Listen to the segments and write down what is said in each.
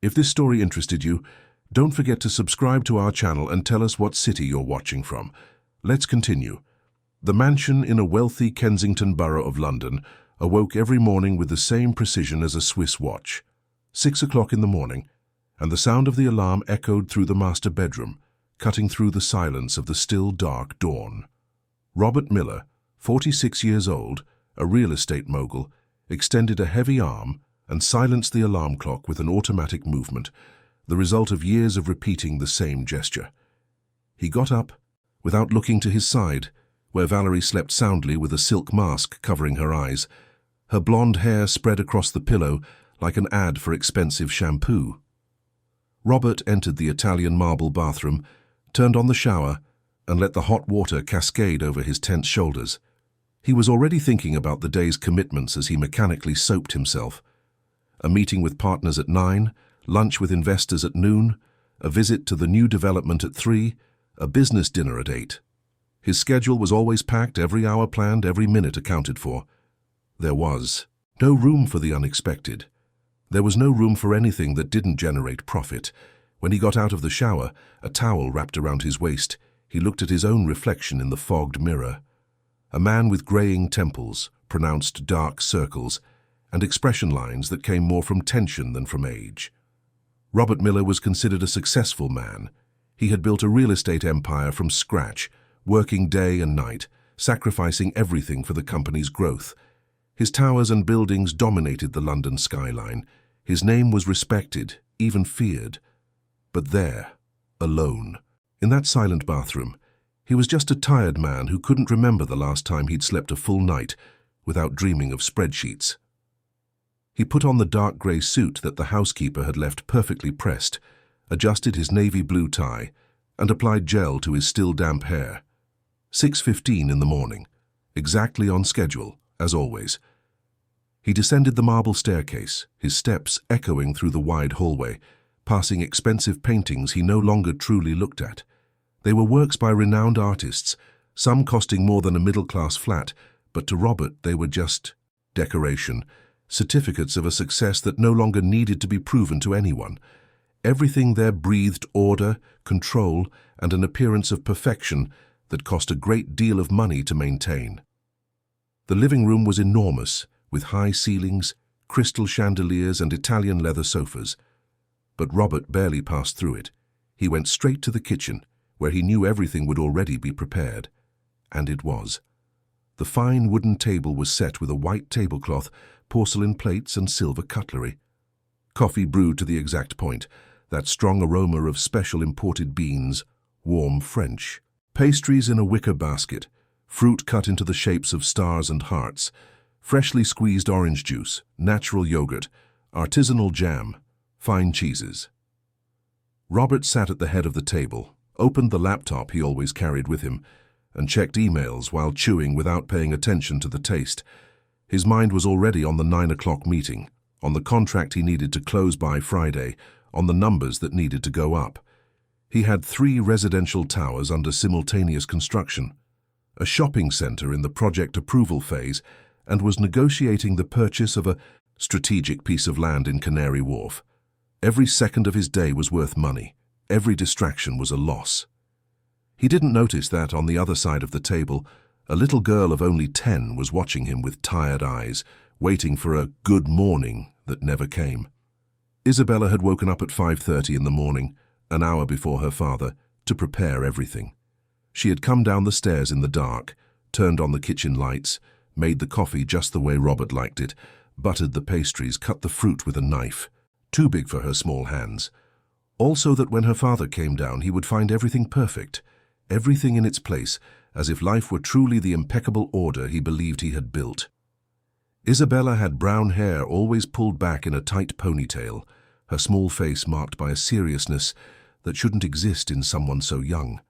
If this story interested you, don't forget to subscribe to our channel and tell us what city you're watching from. Let's continue. The mansion in a wealthy Kensington borough of London awoke every morning with the same precision as a Swiss watch. 6 o'clock in the morning, and the sound of the alarm echoed through the master bedroom, cutting through the silence of the still dark dawn. Robert Miller, 46 years old, a real estate mogul, extended a heavy arm and silenced the alarm clock with an automatic movement, the result of years of repeating the same gesture. He got up, without looking to his side, where Valerie slept soundly with a silk mask covering her eyes, her blonde hair spread across the pillow like an ad for expensive shampoo. Robert entered the Italian marble bathroom, turned on the shower, and let the hot water cascade over his tense shoulders. He was already thinking about the day's commitments as he mechanically soaped himself. A meeting with partners at 9, lunch with investors at noon, a visit to the new development at 3, a business dinner at 8. His schedule was always packed, every hour planned, every minute accounted for. There was no room for the unexpected. There was no room for anything that didn't generate profit. When he got out of the shower, a towel wrapped around his waist, he looked at his own reflection in the fogged mirror. A man with graying temples, pronounced dark circles, and expression lines that came more from tension than from age. Robert Miller was considered a successful man. He had built a real estate empire from scratch, working day and night, sacrificing everything for the company's growth. His towers and buildings dominated the London skyline. His name was respected, even feared. But there, alone, in that silent bathroom, he was just a tired man who couldn't remember the last time he'd slept a full night without dreaming of spreadsheets. He put on the dark grey suit that the housekeeper had left perfectly pressed, adjusted his navy blue tie, and applied gel to his still damp hair. 6:15 in the morning, exactly on schedule, as always. He descended the marble staircase, his steps echoing through the wide hallway, passing expensive paintings he no longer truly looked at. They were works by renowned artists, some costing more than a middle-class flat, but to Robert they were just decoration, certificates of a success that no longer needed to be proven to anyone. Everything there breathed order, control, and an appearance of perfection that cost a great deal of money to maintain. The living room was enormous, with high ceilings, crystal chandeliers, and Italian leather sofas. But Robert barely passed through it. He went straight to the kitchen, where he knew everything would already be prepared. And it was. The fine wooden table was set with a white tablecloth, porcelain plates, and silver cutlery. Coffee brewed to the exact point, that strong aroma of special imported beans, warm French. Pastries in a wicker basket, fruit cut into the shapes of stars and hearts, freshly squeezed orange juice, natural yogurt, artisanal jam, fine cheeses. Robert sat at the head of the table, opened the laptop he always carried with him, and checked emails while chewing without paying attention to the taste. His mind was already on the 9 o'clock meeting, on the contract he needed to close by Friday, on the numbers that needed to go up. He had 3 residential towers under simultaneous construction, a shopping centre in the project approval phase, and was negotiating the purchase of a strategic piece of land in Canary Wharf. Every second of his day was worth money. Every distraction was a loss. He didn't notice that, on the other side of the table, a little girl of only 10 was watching him with tired eyes, waiting for a good morning that never came. Isabella had woken up at 5:30 in the morning, an hour before her father, to prepare everything. She had come down the stairs in the dark, turned on the kitchen lights, made the coffee just the way Robert liked it, buttered the pastries, cut the fruit with a knife, too big for her small hands. Also that when her father came down, he would find everything perfect, everything in its place, as if life were truly the impeccable order he believed he had built. Isabella had brown hair always pulled back in a tight ponytail, her small face marked by a seriousness that shouldn't exist in someone so young.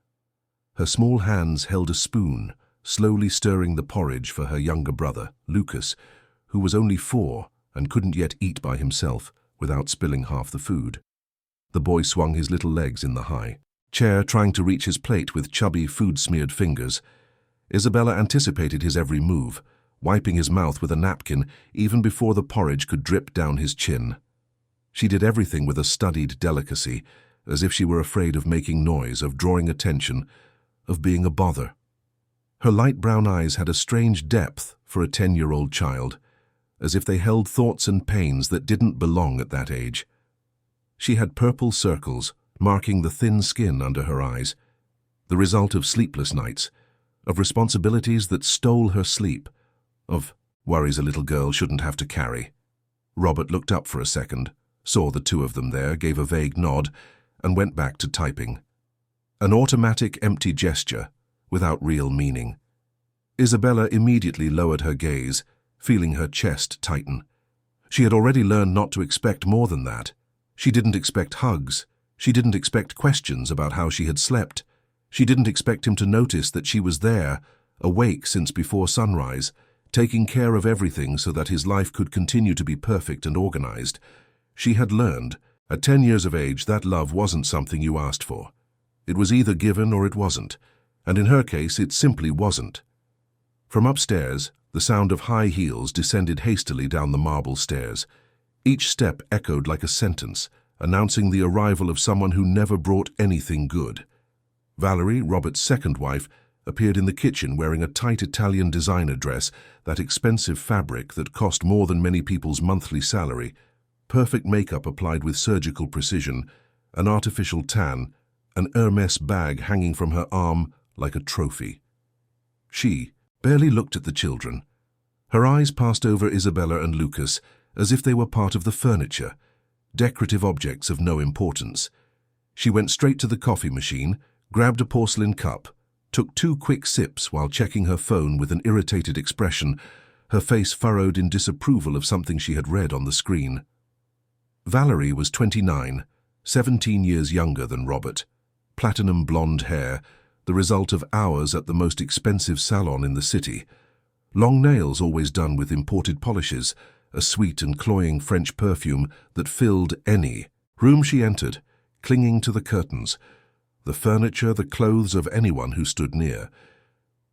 Her small hands held a spoon, slowly stirring the porridge for her younger brother, Lucas, who was only 4 and couldn't yet eat by himself without spilling half the food. The boy swung his little legs in the high chair, trying to reach his plate with chubby, food-smeared fingers. Isabella anticipated his every move, wiping his mouth with a napkin even before the porridge could drip down his chin. She did everything with a studied delicacy, as if she were afraid of making noise, of drawing attention, of being a bother. Her light brown eyes had a strange depth for a 10-year-old child, as if they held thoughts and pains that didn't belong at that age. She had purple circles marking the thin skin under her eyes, the result of sleepless nights, of responsibilities that stole her sleep, of worries a little girl shouldn't have to carry. Robert looked up for a second, saw the two of them there, gave a vague nod, and went back to typing. An automatic, empty gesture, without real meaning. Isabella immediately lowered her gaze, feeling her chest tighten. She had already learned not to expect more than that. She didn't expect hugs. She didn't expect questions about how she had slept. She didn't expect him to notice that she was there, awake since before sunrise, taking care of everything so that his life could continue to be perfect and organized. She had learned, at 10 years of age, that love wasn't something you asked for. It was either given or it wasn't, and in her case it simply wasn't. From upstairs, the sound of high heels descended hastily down the marble stairs. Each step echoed like a sentence, announcing the arrival of someone who never brought anything good. Valerie, Robert's second wife, appeared in the kitchen wearing a tight Italian designer dress, that expensive fabric that cost more than many people's monthly salary, perfect makeup applied with surgical precision, an artificial tan, an Hermes bag hanging from her arm like a trophy. She barely looked at the children. Her eyes passed over Isabella and Lucas as if they were part of the furniture, decorative objects of no importance. She went straight to the coffee machine, grabbed a porcelain cup, took 2 quick sips while checking her phone with an irritated expression, her face furrowed in disapproval of something she had read on the screen. Valerie was 29, 17 years younger than Robert. Platinum blonde hair, the result of hours at the most expensive salon in the city. Long nails always done with imported polishes, a sweet and cloying French perfume that filled any room she entered, clinging to the curtains, the furniture, the clothes of anyone who stood near.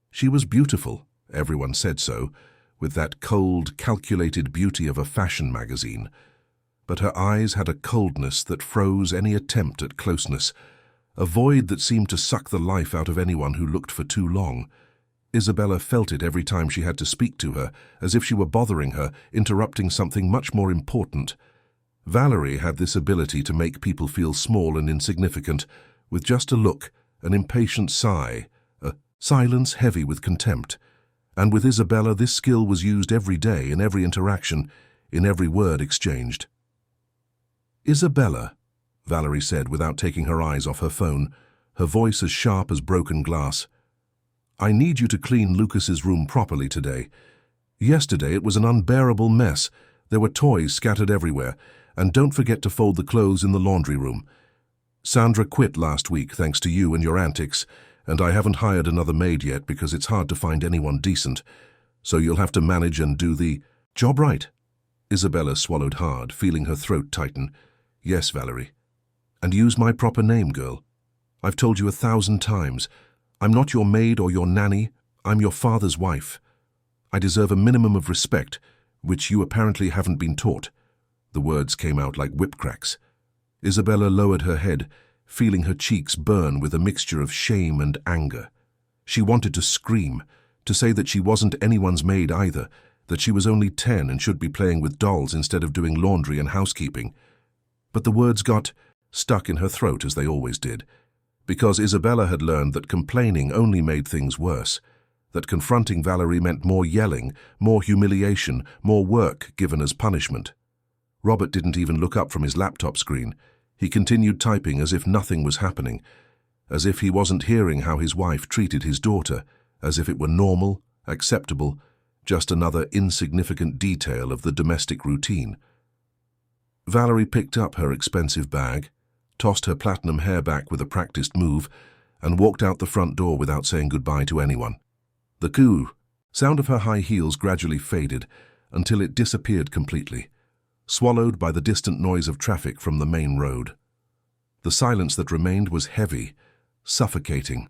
She was beautiful, everyone said so, with that cold, calculated beauty of a fashion magazine. But her eyes had a coldness that froze any attempt at closeness, a void that seemed to suck the life out of anyone who looked for too long. Isabella felt it every time she had to speak to her, as if she were bothering her, interrupting something much more important. Valerie had this ability to make people feel small and insignificant, with just a look, an impatient sigh, a silence heavy with contempt. And with Isabella, this skill was used every day, in every interaction, in every word exchanged. "Isabella," Valerie said without taking her eyes off her phone, her voice as sharp as broken glass, "I need you to clean Lucas's room properly today. Yesterday it was an unbearable mess. There were toys scattered everywhere, and don't forget to fold the clothes in the laundry room. Sandra quit last week thanks to you and your antics, and I haven't hired another maid yet because it's hard to find anyone decent, so you'll have to manage and do the job right." Isabella swallowed hard, feeling her throat tighten. "Yes, Valerie. And use my proper name, girl. I've told you 1,000 times. I'm not your maid or your nanny. I'm your father's wife. I deserve a minimum of respect, which you apparently haven't been taught." The words came out like whip cracks. Isabella lowered her head, feeling her cheeks burn with a mixture of shame and anger. She wanted to scream, to say that she wasn't anyone's maid either, that she was only 10 and should be playing with dolls instead of doing laundry and housekeeping. But the words got stuck in her throat, as they always did, because Isabella had learned that complaining only made things worse, that confronting Valerie meant more yelling, more humiliation, more work given as punishment. Robert didn't even look up from his laptop screen. He continued typing as if nothing was happening, as if he wasn't hearing how his wife treated his daughter, as if it were normal, acceptable, just another insignificant detail of the domestic routine. Valerie picked up her expensive bag, tossed her platinum hair back with a practiced move, and walked out the front door without saying goodbye to anyone. The coo sound of her high heels gradually faded until it disappeared completely, swallowed by the distant noise of traffic from the main road. The silence that remained was heavy, suffocating.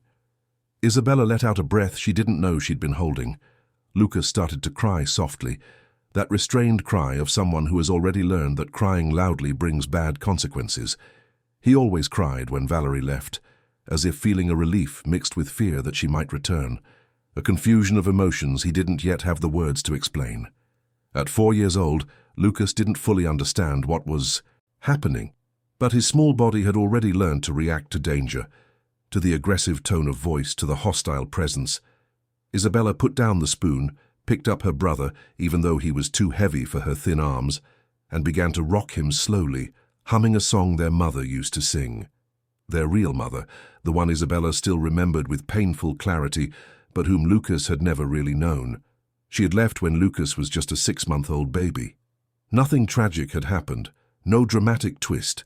Isabella let out a breath she didn't know she'd been holding. Lucas started to cry softly, that restrained cry of someone who has already learned that crying loudly brings bad consequences. He always cried when Valerie left, as if feeling a relief mixed with fear that she might return, a confusion of emotions he didn't yet have the words to explain. At 4 years old, Lucas didn't fully understand what was happening, but his small body had already learned to react to danger, to the aggressive tone of voice, to the hostile presence. Isabella put down the spoon, picked up her brother, even though he was too heavy for her thin arms, and began to rock him slowly, humming a song their mother used to sing. Their real mother, the one Isabella still remembered with painful clarity, but whom Lucas had never really known. She had left when Lucas was just a 6-month-old baby. Nothing tragic had happened, no dramatic twist.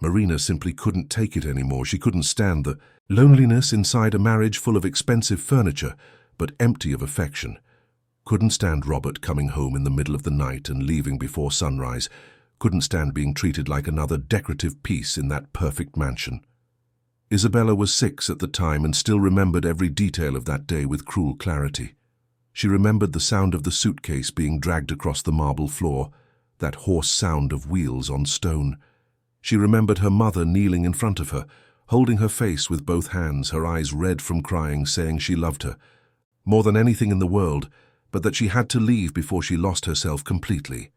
Marina simply couldn't take it anymore. She couldn't stand the loneliness inside a marriage full of expensive furniture, but empty of affection. Couldn't stand Robert coming home in the middle of the night and leaving before sunrise. Couldn't stand being treated like another decorative piece in that perfect mansion. Isabella was 6 at the time and still remembered every detail of that day with cruel clarity. She remembered the sound of the suitcase being dragged across the marble floor, that hoarse sound of wheels on stone. She remembered her mother kneeling in front of her, holding her face with both hands, her eyes red from crying, saying she loved her more than anything in the world, but that she had to leave before she lost herself completely.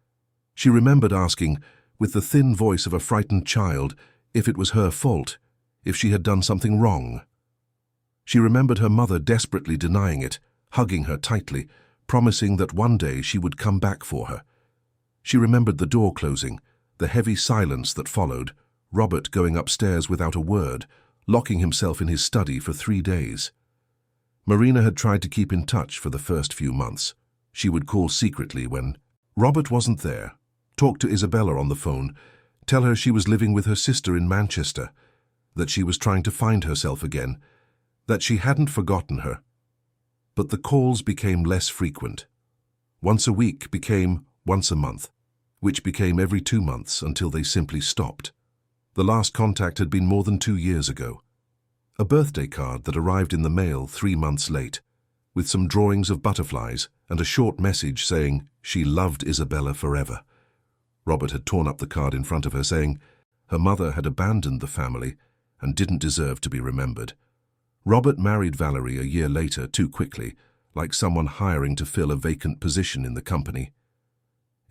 She remembered asking, with the thin voice of a frightened child, if it was her fault, if she had done something wrong. She remembered her mother desperately denying it, hugging her tightly, promising that one day she would come back for her. She remembered the door closing, the heavy silence that followed, Robert going upstairs without a word, locking himself in his study for 3 days. Marina had tried to keep in touch for the first few months. She would call secretly when Robert wasn't there, talk to Isabella on the phone, tell her she was living with her sister in Manchester, that she was trying to find herself again, that she hadn't forgotten her. But the calls became less frequent. Once a week became once a month, which became every 2 months until they simply stopped. The last contact had been more than 2 years ago. A birthday card that arrived in the mail 3 months late, with some drawings of butterflies and a short message saying she loved Isabella forever. Robert had torn up the card in front of her, saying her mother had abandoned the family and didn't deserve to be remembered. Robert married Valerie a year later too quickly, like someone hiring to fill a vacant position in the company.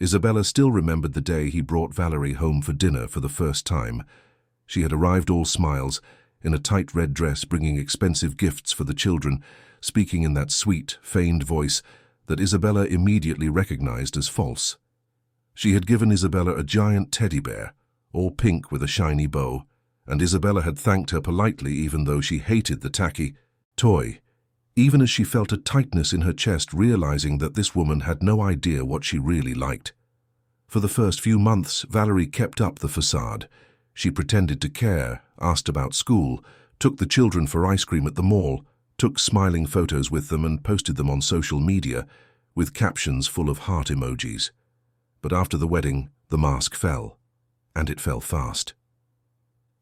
Isabella still remembered the day he brought Valerie home for dinner for the first time. She had arrived all smiles, in a tight red dress, bringing expensive gifts for the children, speaking in that sweet, feigned voice that Isabella immediately recognized as false. She had given Isabella a giant teddy bear, all pink with a shiny bow, and Isabella had thanked her politely even though she hated the tacky toy, even as she felt a tightness in her chest, realizing that this woman had no idea what she really liked. For the first few months, Valerie kept up the facade. She pretended to care, asked about school, took the children for ice cream at the mall, took smiling photos with them and posted them on social media, with captions full of heart emojis. But after the wedding, the mask fell, and it fell fast.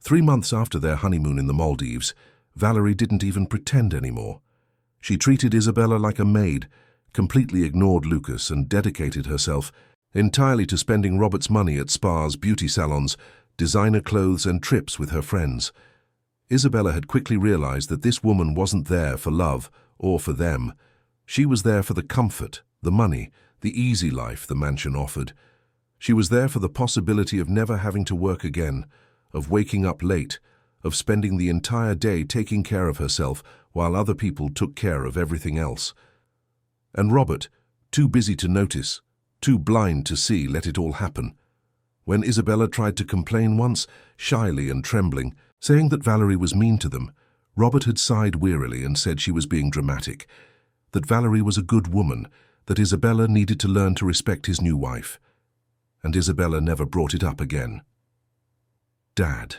3 months after their honeymoon in the Maldives, Valerie didn't even pretend anymore. She treated Isabella like a maid, completely ignored Lucas, and dedicated herself entirely to spending Robert's money at spas, beauty salons, designer clothes and trips with her friends. Isabella had quickly realized that this woman wasn't there for love or for them. She was there for the comfort, the money, the easy life the mansion offered. She was there for the possibility of never having to work again, of waking up late, of spending the entire day taking care of herself while other people took care of everything else. And Robert, too busy to notice, too blind to see, let it all happen. When Isabella tried to complain once, shyly and trembling, saying that Valerie was mean to them, Robert had sighed wearily and said she was being dramatic, that Valerie was a good woman, that Isabella needed to learn to respect his new wife. And Isabella never brought it up again. "Dad,"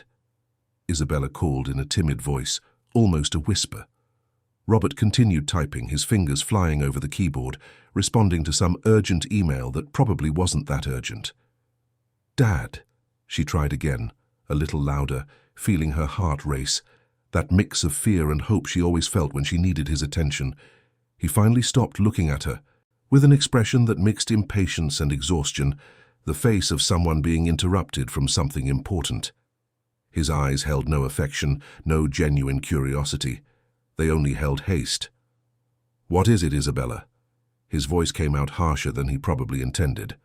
Isabella called in a timid voice, almost a whisper. Robert continued typing, his fingers flying over the keyboard, responding to some urgent email that probably wasn't that urgent. "Dad," she tried again, a little louder, feeling her heart race, that mix of fear and hope she always felt when she needed his attention. He finally stopped looking at her, with an expression that mixed impatience and exhaustion, the face of someone being interrupted from something important. His eyes held no affection, no genuine curiosity. They only held haste. "What is it, Isabella?" His voice came out harsher than he probably intended.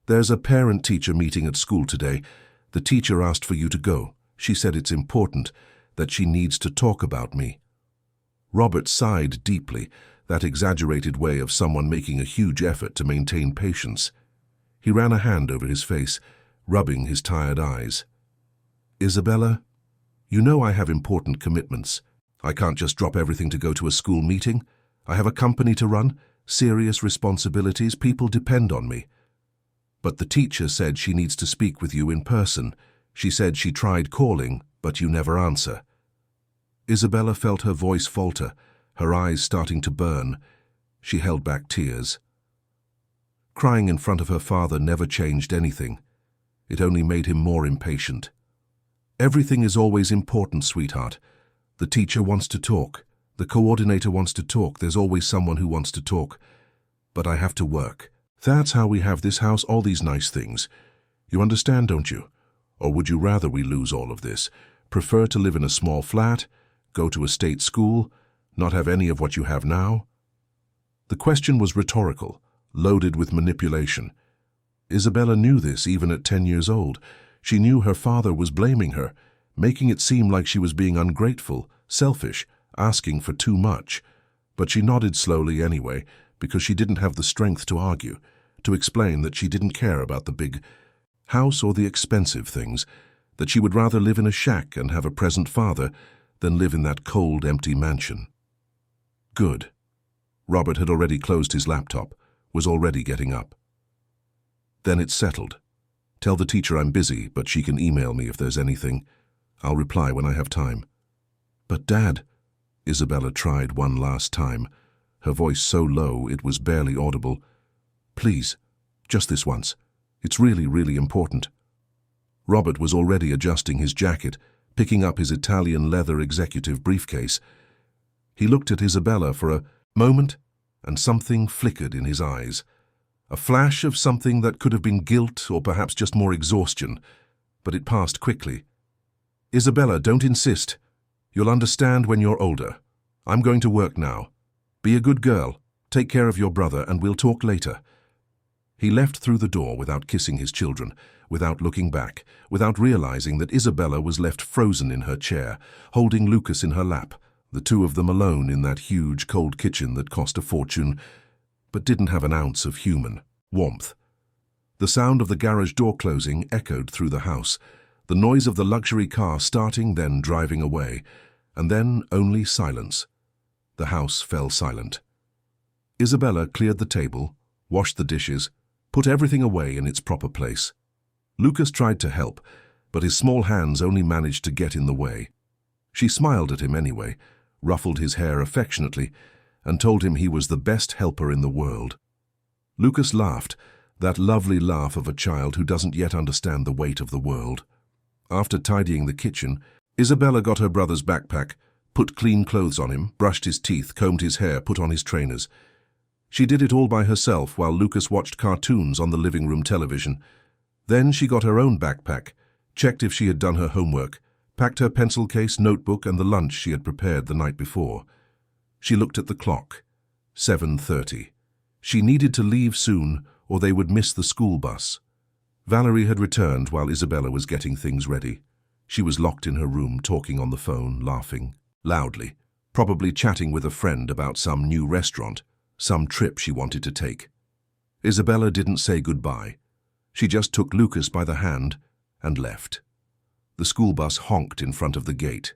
"There's a parent-teacher meeting at school today. The teacher asked for you to go. She said it's important, that she needs to talk about me." Robert sighed deeply, that exaggerated way of someone making a huge effort to maintain patience. He ran a hand over his face, rubbing his tired eyes. "Isabella, you know I have important commitments. I can't just drop everything to go to a school meeting. I have a company to run, serious responsibilities, people depend on me. But the teacher said she needs to speak with you in person. She said she tried calling, but you never answer." Isabella felt her voice falter, her eyes starting to burn. She held back tears. Crying in front of her father never changed anything. It only made him more impatient. "Everything is always important, sweetheart. The teacher wants to talk. The coordinator wants to talk. There's always someone who wants to talk. But I have to work. That's how we have this house, all these nice things. You understand, don't you? Or would you rather we lose all of this? Prefer to live in a small flat, go to a state school, not have any of what you have now?" The question was rhetorical, loaded with manipulation. Isabella knew this even at 10 years old. She knew her father was blaming her, making it seem like she was being ungrateful, selfish, asking for too much. But she nodded slowly anyway, because she didn't have the strength to argue, to explain that she didn't care about the big house or the expensive things, that she would rather live in a shack and have a present father than live in that cold, empty mansion. Good. Robert had already closed his laptop, was already getting up. "Then it's settled. Tell the teacher I'm busy, but she can email me if there's anything. I'll reply when I have time." "But Dad," Isabella tried one last time, her voice so low it was barely audible. "Please, just this once. It's really, really important." Robert was already adjusting his jacket, picking up his Italian leather executive briefcase. He looked at Isabella for a moment, and something flickered in his eyes. A flash of something that could have been guilt or perhaps just more exhaustion, but it passed quickly. "Isabella, don't insist. You'll understand when you're older. I'm going to work now. Be a good girl, take care of your brother, and we'll talk later." He left through the door without kissing his children, without looking back, without realizing that Isabella was left frozen in her chair, holding Lucas in her lap, the two of them alone in that huge, cold kitchen that cost a fortune, but didn't have an ounce of human warmth. The sound of the garage door closing echoed through the house, the noise of the luxury car starting, then driving away, and then only silence. The house fell silent. Isabella cleared the table, washed the dishes, put everything away in its proper place. Lucas tried to help, but his small hands only managed to get in the way. She smiled at him anyway, ruffled his hair affectionately, and told him he was the best helper in the world. Lucas laughed, that lovely laugh of a child who doesn't yet understand the weight of the world. After tidying the kitchen, Isabella got her brother's backpack, put clean clothes on him, brushed his teeth, combed his hair, put on his trainers. She did it all by herself while Lucas watched cartoons on the living room television. Then she got her own backpack, checked if she had done her homework, packed her pencil case, notebook, and the lunch she had prepared the night before. She looked at the clock. 7:30. She needed to leave soon, or they would miss the school bus. Valerie had returned while Isabella was getting things ready. She was locked in her room, talking on the phone, laughing loudly, probably chatting with a friend about some new restaurant, some trip she wanted to take. Isabella didn't say goodbye. She just took Lucas by the hand and left. The school bus honked in front of the gate.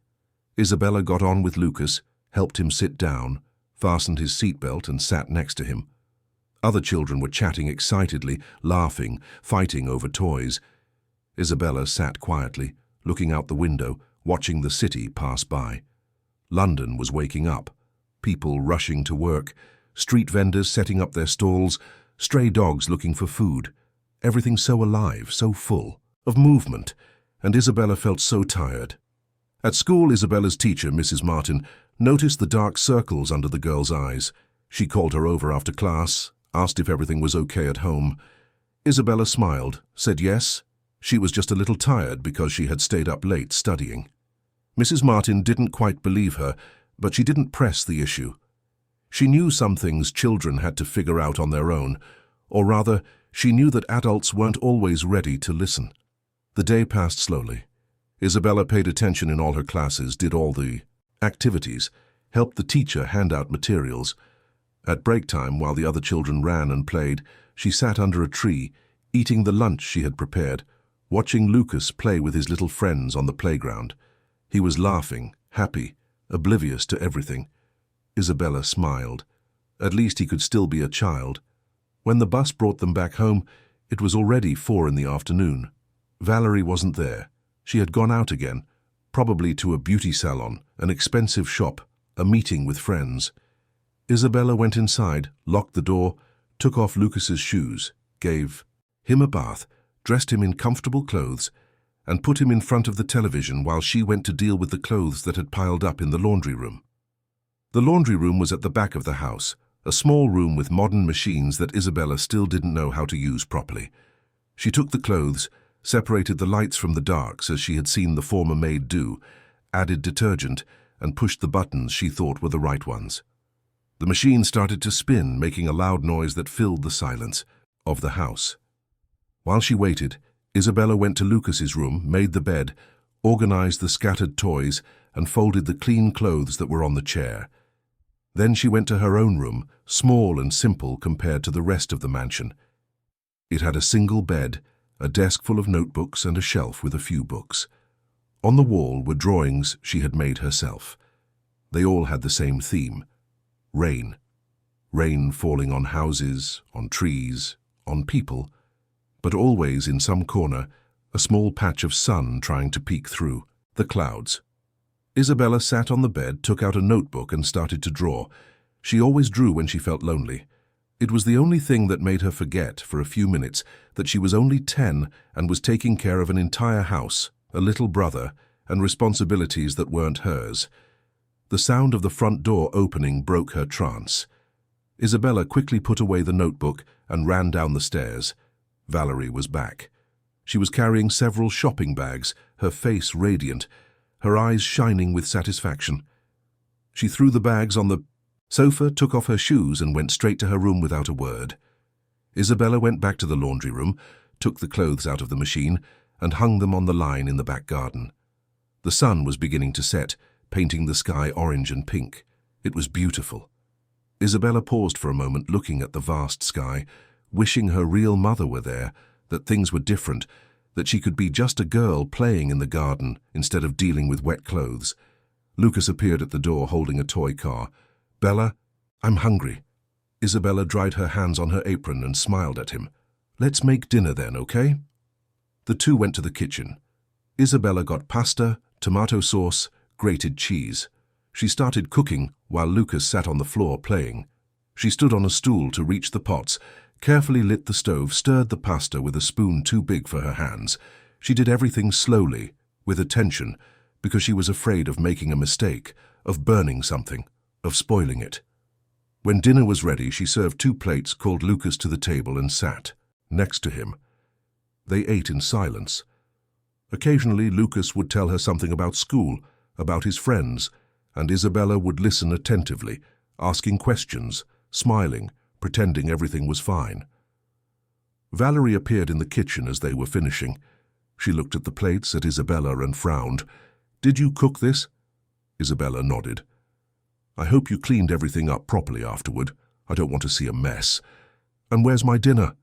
Isabella got on with Lucas, helped him sit down, fastened his seatbelt and sat next to him. Other children were chatting excitedly, laughing, fighting over toys. Isabella sat quietly, looking out the window, watching the city pass by. London was waking up, people rushing to work, street vendors setting up their stalls, stray dogs looking for food. Everything so alive, so full of movement, and Isabella felt so tired. At school, Isabella's teacher, Mrs. Martin, noticed the dark circles under the girl's eyes. She called her over after class, asked if everything was okay at home. Isabella smiled, said yes. She was just a little tired because she had stayed up late studying. Mrs. Martin didn't quite believe her, but she didn't press the issue. She knew some things children had to figure out on their own, or rather, she knew that adults weren't always ready to listen. The day passed slowly. Isabella paid attention in all her classes, did all the activities, helped the teacher hand out materials. At break time, while the other children ran and played, she sat under a tree, eating the lunch she had prepared, watching Lucas play with his little friends on the playground. He was laughing, happy, oblivious to everything. Isabella smiled. At least he could still be a child. When the bus brought them back home, it was already 4 in the afternoon. Valerie wasn't there. She had gone out again, probably to a beauty salon, an expensive shop, a meeting with friends. Isabella went inside, locked the door, took off Lucas's shoes, gave him a bath, dressed him in comfortable clothes, and put him in front of the television while she went to deal with the clothes that had piled up in the laundry room. The laundry room was at the back of the house, a small room with modern machines that Isabella still didn't know how to use properly. She took the clothes, separated the lights from the darks as she had seen the former maid do, added detergent, and pushed the buttons she thought were the right ones. The machine started to spin, making a loud noise that filled the silence of the house. While she waited, Isabella went to Lucas's room, made the bed, organized the scattered toys, and folded the clean clothes that were on the chair. Then she went to her own room, small and simple compared to the rest of the mansion. It had a single bed, a desk full of notebooks, and a shelf with a few books. On the wall were drawings she had made herself. They all had the same theme: rain. Rain falling on houses, on trees, on people, but always in some corner, a small patch of sun trying to peek through the clouds. Isabella sat on the bed, took out a notebook, and started to draw. She always drew when she felt lonely. It was the only thing that made her forget, for a few minutes, that she was only 10 and was taking care of an entire house, a little brother, and responsibilities that weren't hers. The sound of the front door opening broke her trance. Isabella quickly put away the notebook and ran down the stairs. Valerie was back. She was carrying several shopping bags, her face radiant, her eyes shining with satisfaction. She threw the bags on the sofa, took off her shoes, and went straight to her room without a word. Isabella went back to the laundry room, took the clothes out of the machine, and hung them on the line in the back garden. The sun was beginning to set, painting the sky orange and pink. It was beautiful. Isabella paused for a moment, looking at the vast sky, wishing her real mother were there, that things were different, that she could be just a girl playing in the garden instead of dealing with wet clothes. Lucas appeared at the door holding a toy car. "Bella, I'm hungry." Isabella dried her hands on her apron and smiled at him. "Let's make dinner then, okay?" The two went to the kitchen. Isabella got pasta, tomato sauce, grated cheese. She started cooking while Lucas sat on the floor playing. She stood on a stool to reach the pots, carefully lit the stove, stirred the pasta with a spoon too big for her hands. She did everything slowly, with attention, because she was afraid of making a mistake, of burning something, of spoiling it. When dinner was ready, she served 2 plates, called Lucas to the table, and sat next to him. They ate in silence. Occasionally, Lucas would tell her something about school, about his friends, and Isabella would listen attentively, asking questions, smiling, pretending everything was fine. Valerie appeared in the kitchen as they were finishing. She looked at the plates, at Isabella, and frowned. "Did you cook this?" Isabella nodded. "I hope you cleaned everything up properly afterward. I don't want to see a mess. And where's my dinner?"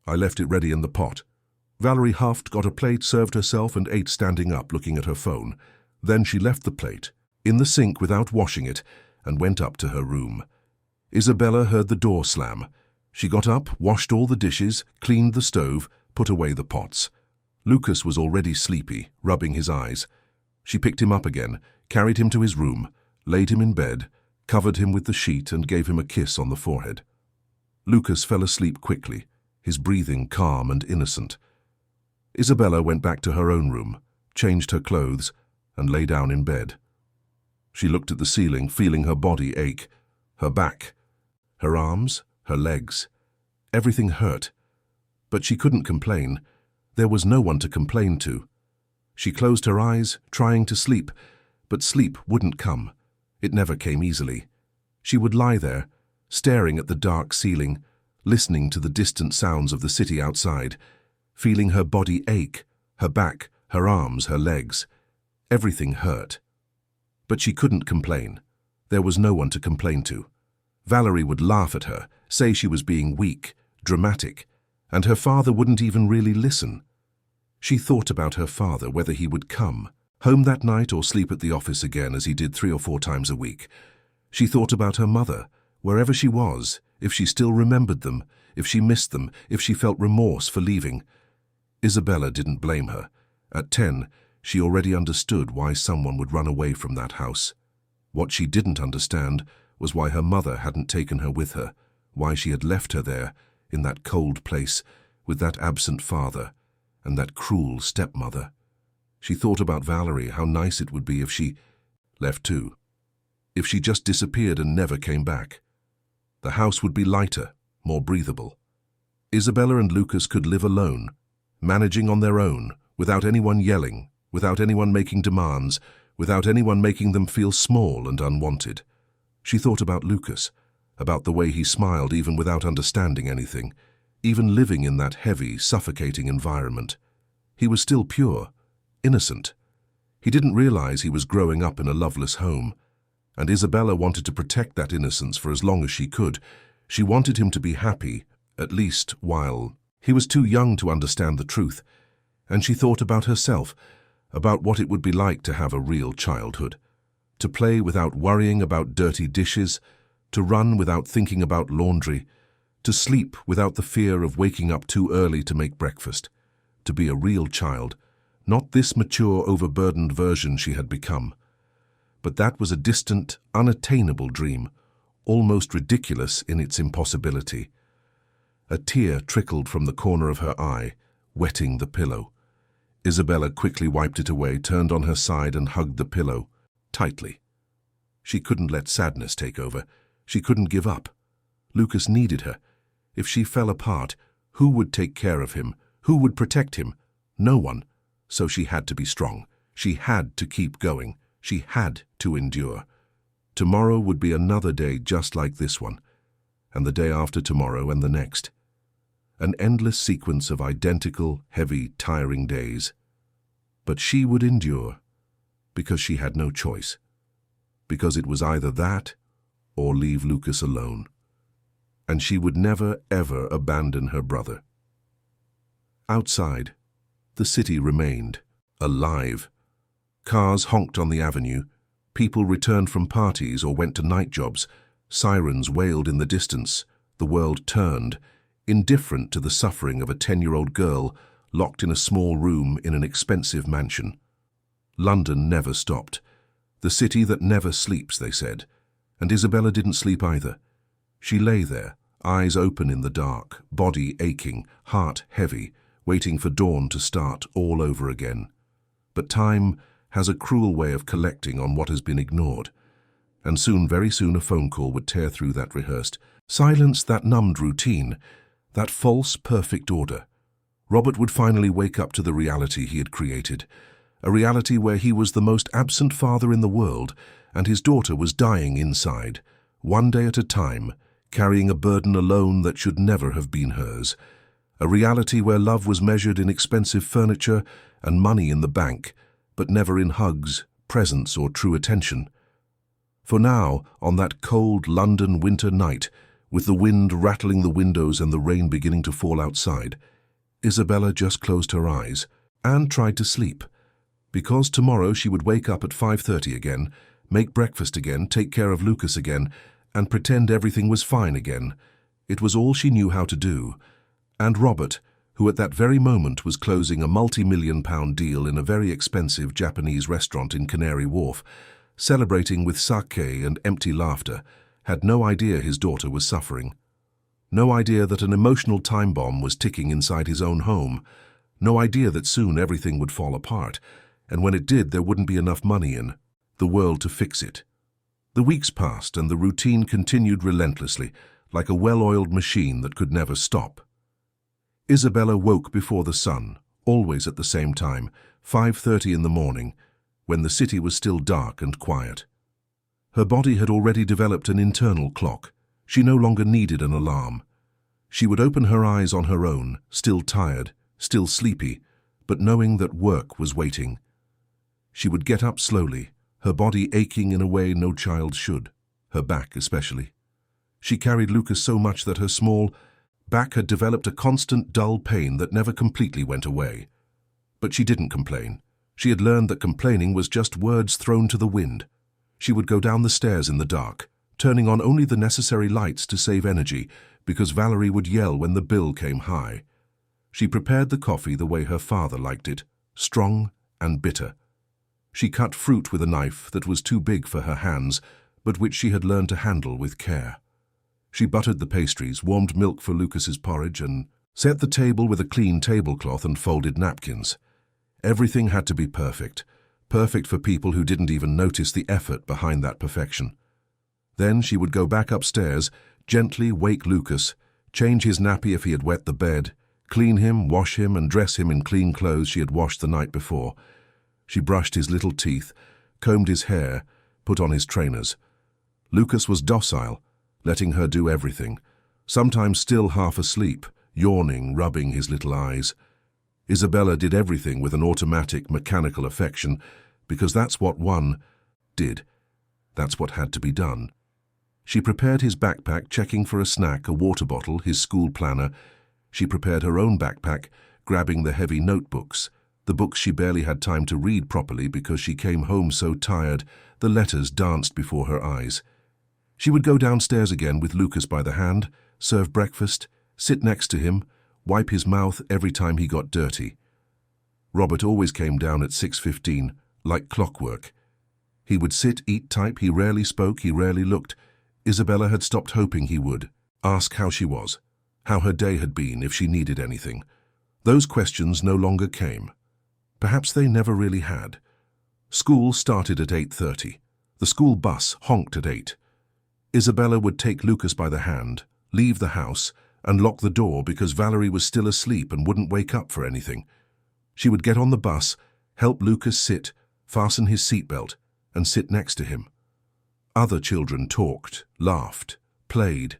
"I left it ready in the pot." Valerie huffed, got a plate, served herself, and ate standing up, looking at her phone. Then she left the plate in the sink without washing it and went up to her room. Isabella heard the door slam. She got up, washed all the dishes, cleaned the stove, put away the pots. Lucas was already sleepy, rubbing his eyes. She picked him up again, carried him to his room, laid him in bed, covered him with the sheet, and gave him a kiss on the forehead. Lucas fell asleep quickly, his breathing calm and innocent. Isabella went back to her own room, changed her clothes, and lay down in bed. She looked at the ceiling, feeling her body ache, her back, her arms, her legs. Everything hurt. But she couldn't complain. There was no one to complain to. She closed her eyes, trying to sleep, but sleep wouldn't come. It never came easily. She would lie there, staring at the dark ceiling, listening to the distant sounds of the city outside, feeling her body ache, her back, her arms, her legs. Everything hurt. But she couldn't complain. There was no one to complain to. Valerie would laugh at her, say she was being weak, dramatic, and her father wouldn't even really listen. She thought about her father, whether he would come home that night or sleep at the office again as he did 3 or 4 times a week. She thought about her mother, wherever she was, if she still remembered them, if she missed them, if she felt remorse for leaving. Isabella didn't blame her. At 10, she already understood why someone would run away from that house. What she didn't understand was why her mother hadn't taken her with her, why she had left her there, in that cold place, with that absent father and that cruel stepmother. She thought about Valerie, how nice it would be if she left too. If she just disappeared and never came back. The house would be lighter, more breathable. Isabella and Lucas could live alone, managing on their own, without anyone yelling, without anyone making demands, without anyone making them feel small and unwanted. She thought about Lucas, about the way he smiled even without understanding anything, even living in that heavy, suffocating environment. He was still pure, innocent. He didn't realize he was growing up in a loveless home, and Isabella wanted to protect that innocence for as long as she could. She wanted him to be happy, at least while he was too young to understand the truth, and she thought about herself, about what it would be like to have a real childhood, to play without worrying about dirty dishes, to run without thinking about laundry, to sleep without the fear of waking up too early to make breakfast, to be a real child, not this mature, overburdened version she had become. But that was a distant, unattainable dream, almost ridiculous in its impossibility. A tear trickled from the corner of her eye, wetting the pillow. Isabella quickly wiped it away, turned on her side and hugged the pillow, tightly. She couldn't let sadness take over. She couldn't give up. Lucas needed her. If she fell apart, who would take care of him? Who would protect him? No one. So she had to be strong. She had to keep going. She had to endure. Tomorrow would be another day just like this one, and the day after tomorrow and the next. An endless sequence of identical, heavy, tiring days. But she would endure, because she had no choice. Because it was either that or leave Lucas alone. And she would never, ever abandon her brother. Outside, the city remained, alive. Cars honked on the avenue, people returned from parties or went to night jobs, sirens wailed in the distance, the world turned, indifferent to the suffering of a 10-year-old girl locked in a small room in an expensive mansion. London never stopped. The city that never sleeps, they said. And Isabella didn't sleep either. She lay there, eyes open in the dark, body aching, heart heavy, waiting for dawn to start all over again. But time has a cruel way of collecting on what has been ignored. And soon, very soon, a phone call would tear through that rehearsed silence, that numbed routine, that false, perfect order. Robert would finally wake up to the reality he had created, a reality where he was the most absent father in the world, and his daughter was dying inside, one day at a time, carrying a burden alone that should never have been hers. A reality where love was measured in expensive furniture and money in the bank, but never in hugs, presents, or true attention. For now, on that cold London winter night, with the wind rattling the windows and the rain beginning to fall outside, Isabella just closed her eyes and tried to sleep, because tomorrow she would wake up at 5:30 again, make breakfast again, take care of Lucas again, and pretend everything was fine again. It was all she knew how to do. And Robert, who at that very moment was closing a multi-million-pound deal in a very expensive Japanese restaurant in Canary Wharf, celebrating with sake and empty laughter, had no idea his daughter was suffering. No idea that an emotional time bomb was ticking inside his own home. No idea that soon everything would fall apart, and when it did, there wouldn't be enough money in the world to fix it. The weeks passed and the routine continued relentlessly. like a well-oiled machine that could never stop. Isabella woke before the sun, always at the same time, 5:30 in the morning, when the city was still dark and quiet. Her body had already developed an internal clock. She no longer needed an alarm. She would open her eyes on her own, still tired, still sleepy, but knowing that work was waiting. She would get up slowly, her body aching in a way no child should, her back especially. She carried Lucas so much that her small back had developed a constant dull pain that never completely went away. But she didn't complain. She had learned that complaining was just words thrown to the wind. She would go down the stairs in the dark, turning on only the necessary lights to save energy, because Valerie would yell when the bill came high. She prepared the coffee the way her father liked it, strong and bitter. She cut fruit with a knife that was too big for her hands, but which she had learned to handle with care. She buttered the pastries, warmed milk for Lucas's porridge, and set the table with a clean tablecloth and folded napkins. Everything had to be perfect, perfect for people who didn't even notice the effort behind that perfection. Then she would go back upstairs, gently wake Lucas, change his nappy if he had wet the bed, clean him, wash him, and dress him in clean clothes she had washed the night before. She brushed his little teeth, combed his hair, put on his trainers. Lucas was docile, letting her do everything, sometimes still half asleep, yawning, rubbing his little eyes. Isabella did everything with an automatic, mechanical affection, because that's what one did. That's what had to be done. She prepared his backpack, checking for a snack, a water bottle, his school planner. She prepared her own backpack, grabbing the heavy notebooks, the books she barely had time to read properly because she came home so tired, the letters danced before her eyes. She would go downstairs again with Lucas by the hand, serve breakfast, sit next to him, wipe his mouth every time he got dirty. Robert always came down at 6:15, like clockwork. He would sit, eat, type, he rarely spoke, he rarely looked. Isabella had stopped hoping he would. Ask how she was, how her day had been, if she needed anything. Those questions no longer came. Perhaps they never really had. School started at 8:30. The school bus honked at 8. Isabella would take Lucas by the hand, leave the house, and lock the door because Valerie was still asleep and wouldn't wake up for anything. She would get on the bus, help Lucas sit, fasten his seatbelt, and sit next to him. Other children talked, laughed, played.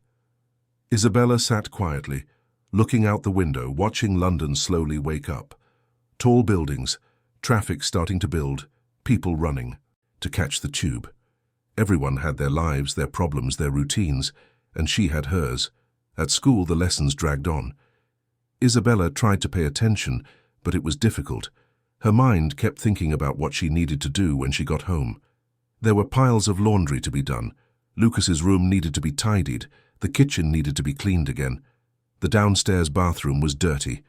Isabella sat quietly, looking out the window, watching London slowly wake up. Tall buildings, traffic starting to build, people running to catch the tube. Everyone had their lives, their problems, their routines, and she had hers. At school, the lessons dragged on. Isabella tried to pay attention, but it was difficult. Her mind kept thinking about what she needed to do when she got home. There were piles of laundry to be done. Lucas's room needed to be tidied. The kitchen needed to be cleaned again. The downstairs bathroom was dirty.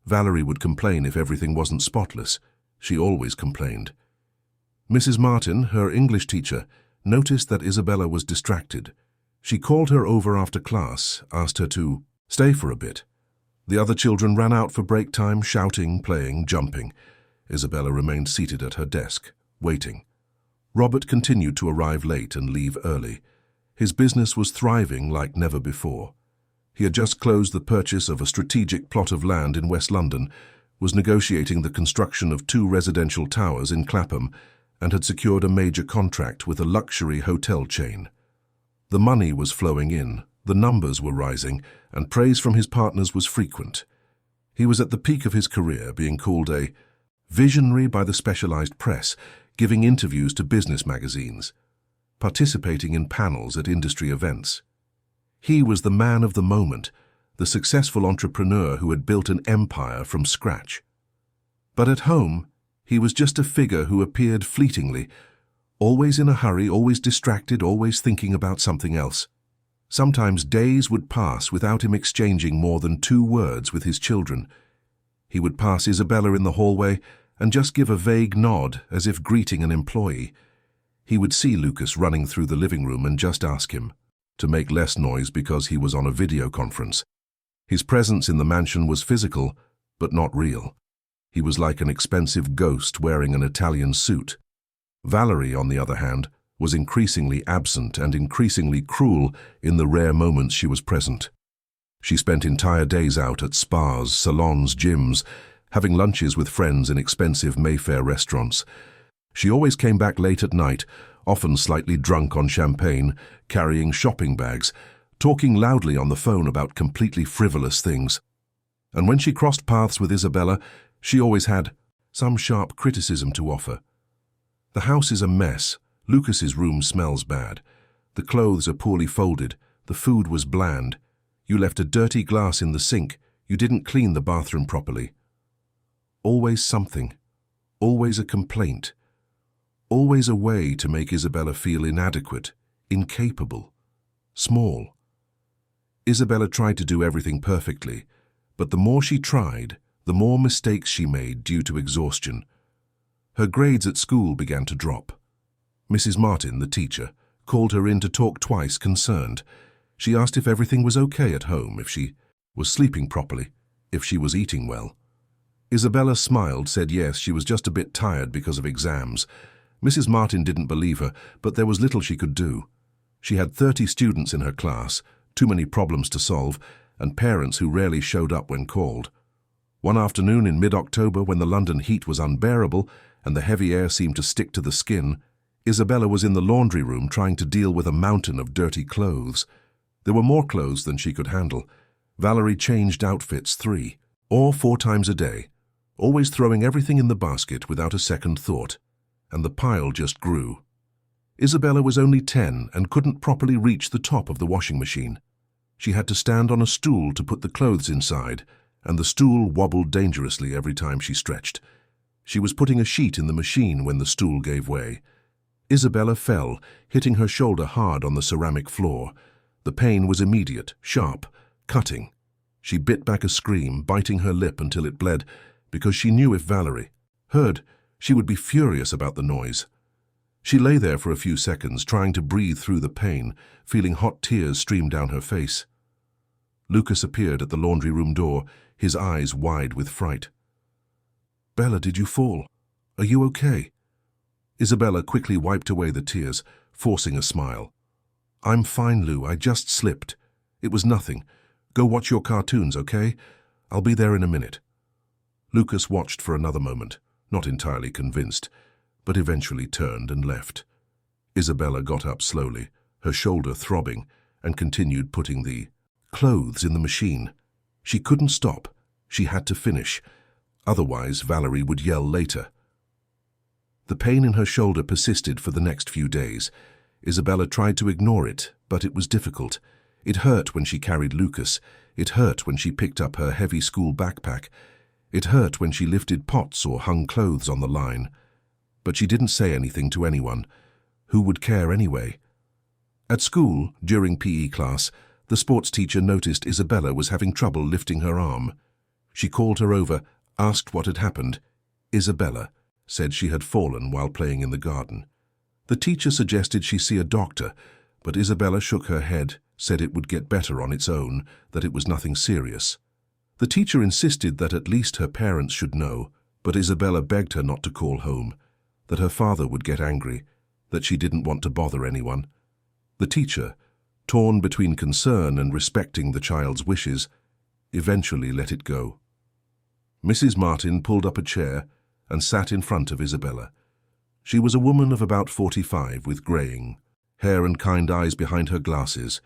Valerie would complain if everything wasn't spotless. She always complained. Mrs. Martin, her English teacher, noticed that Isabella was distracted. She called her over after class, asked her to stay for a bit. The other children ran out for break time, shouting, playing, jumping. Isabella remained seated at her desk, waiting. Robert continued to arrive late and leave early. His business was thriving like never before. He had just closed the purchase of a strategic plot of land in West London, was negotiating the construction of 2 residential towers in Clapham, and had secured a major contract with a luxury hotel chain. The money was flowing in, the numbers were rising, and praise from his partners was frequent. He was at the peak of his career, being called a visionary by the specialized press, giving interviews to business magazines, participating in panels at industry events. He was the man of the moment, the successful entrepreneur who had built an empire from scratch. But at home, he was just a figure who appeared fleetingly, always in a hurry, always distracted, always thinking about something else. Sometimes days would pass without him exchanging more than 2 words with his children. He would pass Isabella in the hallway and just give a vague nod as if greeting an employee. He would see Lucas running through the living room and just ask him to make less noise because he was on a video conference. His presence in the mansion was physical, but not real. He was like an expensive ghost wearing an Italian suit. Valerie, on the other hand, was increasingly absent and increasingly cruel in the rare moments she was present. She spent entire days out at spas, salons, gyms, having lunches with friends in expensive Mayfair restaurants. She always came back late at night, often slightly drunk on champagne, carrying shopping bags, talking loudly on the phone about completely frivolous things. And when she crossed paths with Isabella, she always had some sharp criticism to offer. The house is a mess. Lucas's room smells bad. The clothes are poorly folded. The food was bland. You left a dirty glass in the sink. You didn't clean the bathroom properly. Always something. Always a complaint. Always a way to make Isabella feel inadequate, incapable, small. Isabella tried to do everything perfectly, but the more she tried, the more mistakes she made due to exhaustion. Her grades at school began to drop. Mrs. Martin, the teacher, called her in to talk twice, concerned. She asked if everything was okay at home, if she was sleeping properly, if she was eating well. Isabella smiled, said yes, she was just a bit tired because of exams. Mrs. Martin didn't believe her, but there was little she could do. She had 30 students in her class, too many problems to solve, and parents who rarely showed up when called. One afternoon in mid-October, when the London heat was unbearable and the heavy air seemed to stick to the skin, Isabella was in the laundry room trying to deal with a mountain of dirty clothes. There were more clothes than she could handle. Valerie changed outfits 3 or 4 times a day, always throwing everything in the basket without a second thought, and the pile just grew. Isabella was only 10 and couldn't properly reach the top of the washing machine. She had to stand on a stool to put the clothes inside, and the stool wobbled dangerously every time she stretched. She was putting a sheet in the machine when the stool gave way. Isabella fell, hitting her shoulder hard on the ceramic floor. The pain was immediate, sharp, cutting. She bit back a scream, biting her lip until it bled, because she knew if Valerie heard, she would be furious about the noise. She lay there for a few seconds, trying to breathe through the pain, feeling hot tears stream down her face. Lucas appeared at the laundry room door, his eyes wide with fright. "Bella, did you fall? Are you okay?" Isabella quickly wiped away the tears, forcing a smile. "I'm fine, Lou. I just slipped. It was nothing. Go watch your cartoons, okay? I'll be there in a minute." Lucas watched for another moment, not entirely convinced, but eventually turned and left. Isabella got up slowly, her shoulder throbbing, and continued putting the clothes in the machine. She couldn't stop. She had to finish. Otherwise, Valerie would yell later. The pain in her shoulder persisted for the next few days. Isabella tried to ignore it, but it was difficult. It hurt when she carried Lucas. It hurt when she picked up her heavy school backpack. It hurt when she lifted pots or hung clothes on the line. But she didn't say anything to anyone. Who would care anyway? At school, during PE class, the sports teacher noticed Isabella was having trouble lifting her arm. She called her over, asked what had happened. Isabella said she had fallen while playing in the garden. The teacher suggested she see a doctor, but Isabella shook her head, said it would get better on its own, that it was nothing serious. The teacher insisted that at least her parents should know, but Isabella begged her not to call home, that her father would get angry, that she didn't want to bother anyone. The teacher, torn between concern and respecting the child's wishes, eventually let it go. Mrs. Martin pulled up a chair and sat in front of Isabella. She was a woman of about 45 with greying hair and kind eyes behind her glasses.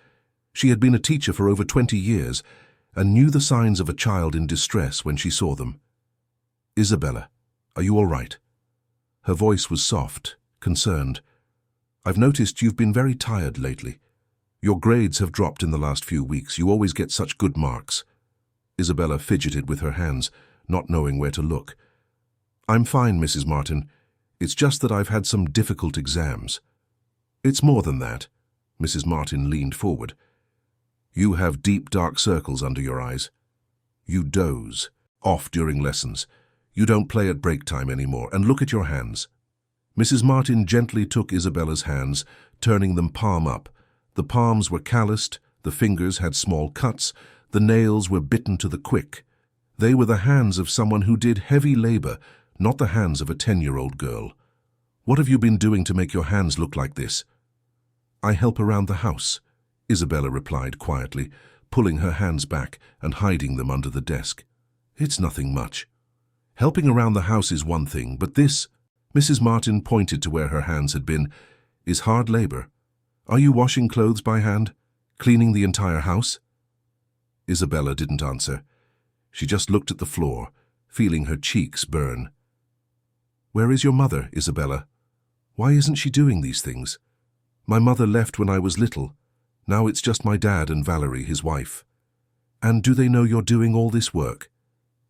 She had been a teacher for over 20 years and knew the signs of a child in distress when she saw them. "Isabella, are you all right?" Her voice was soft, concerned. "I've noticed you've been very tired lately. Your grades have dropped in the last few weeks. You always get such good marks." Isabella fidgeted with her hands, not knowing where to look. "I'm fine, Mrs. Martin. It's just that I've had some difficult exams." "It's more than that." Mrs. Martin leaned forward. "You have deep, dark circles under your eyes. You doze off during lessons. You don't play at break time anymore, and look at your hands." Mrs. Martin gently took Isabella's hands, turning them palm up. The palms were calloused, the fingers had small cuts, the nails were bitten to the quick. They were the hands of someone who did heavy labor, not the hands of a 10-year-old girl. What have you been doing to make your hands look like this? I help around the house, Isabella replied quietly, pulling her hands back and hiding them under the desk. It's nothing much. Helping around the house is one thing, but this, Mrs. Martin pointed to where her hands had been, is hard labor. Are you washing clothes by hand? Cleaning the entire house? Isabella didn't answer. She just looked at the floor, feeling her cheeks burn. Where is your mother, Isabella? Why isn't she doing these things? My mother left when I was little. Now it's just my dad and Valerie, his wife. And do they know you're doing all this work?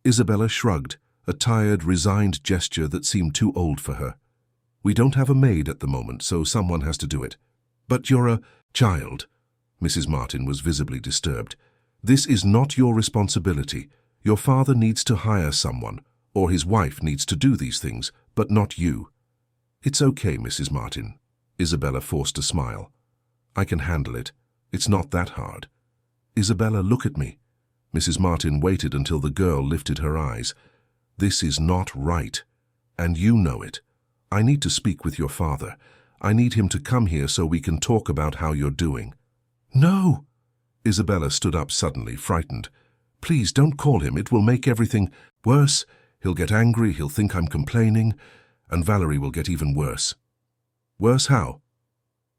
Isabella shrugged, a tired, resigned gesture that seemed too old for her. We don't have a maid at the moment, so someone has to do it. But you're a child. Mrs. Martin was visibly disturbed. This is not your responsibility. Your father needs to hire someone, or his wife needs to do these things, but not you. It's okay, Mrs. Martin. Isabella forced a smile. I can handle it. It's not that hard. Isabella, look at me. Mrs. Martin waited until the girl lifted her eyes. This is not right, and you know it. I need to speak with your father. I need him to come here so we can talk about how you're doing. No! Isabella stood up suddenly, frightened. Please don't call him. It will make everything worse. He'll get angry, he'll think I'm complaining, and Valerie will get even worse. Worse how?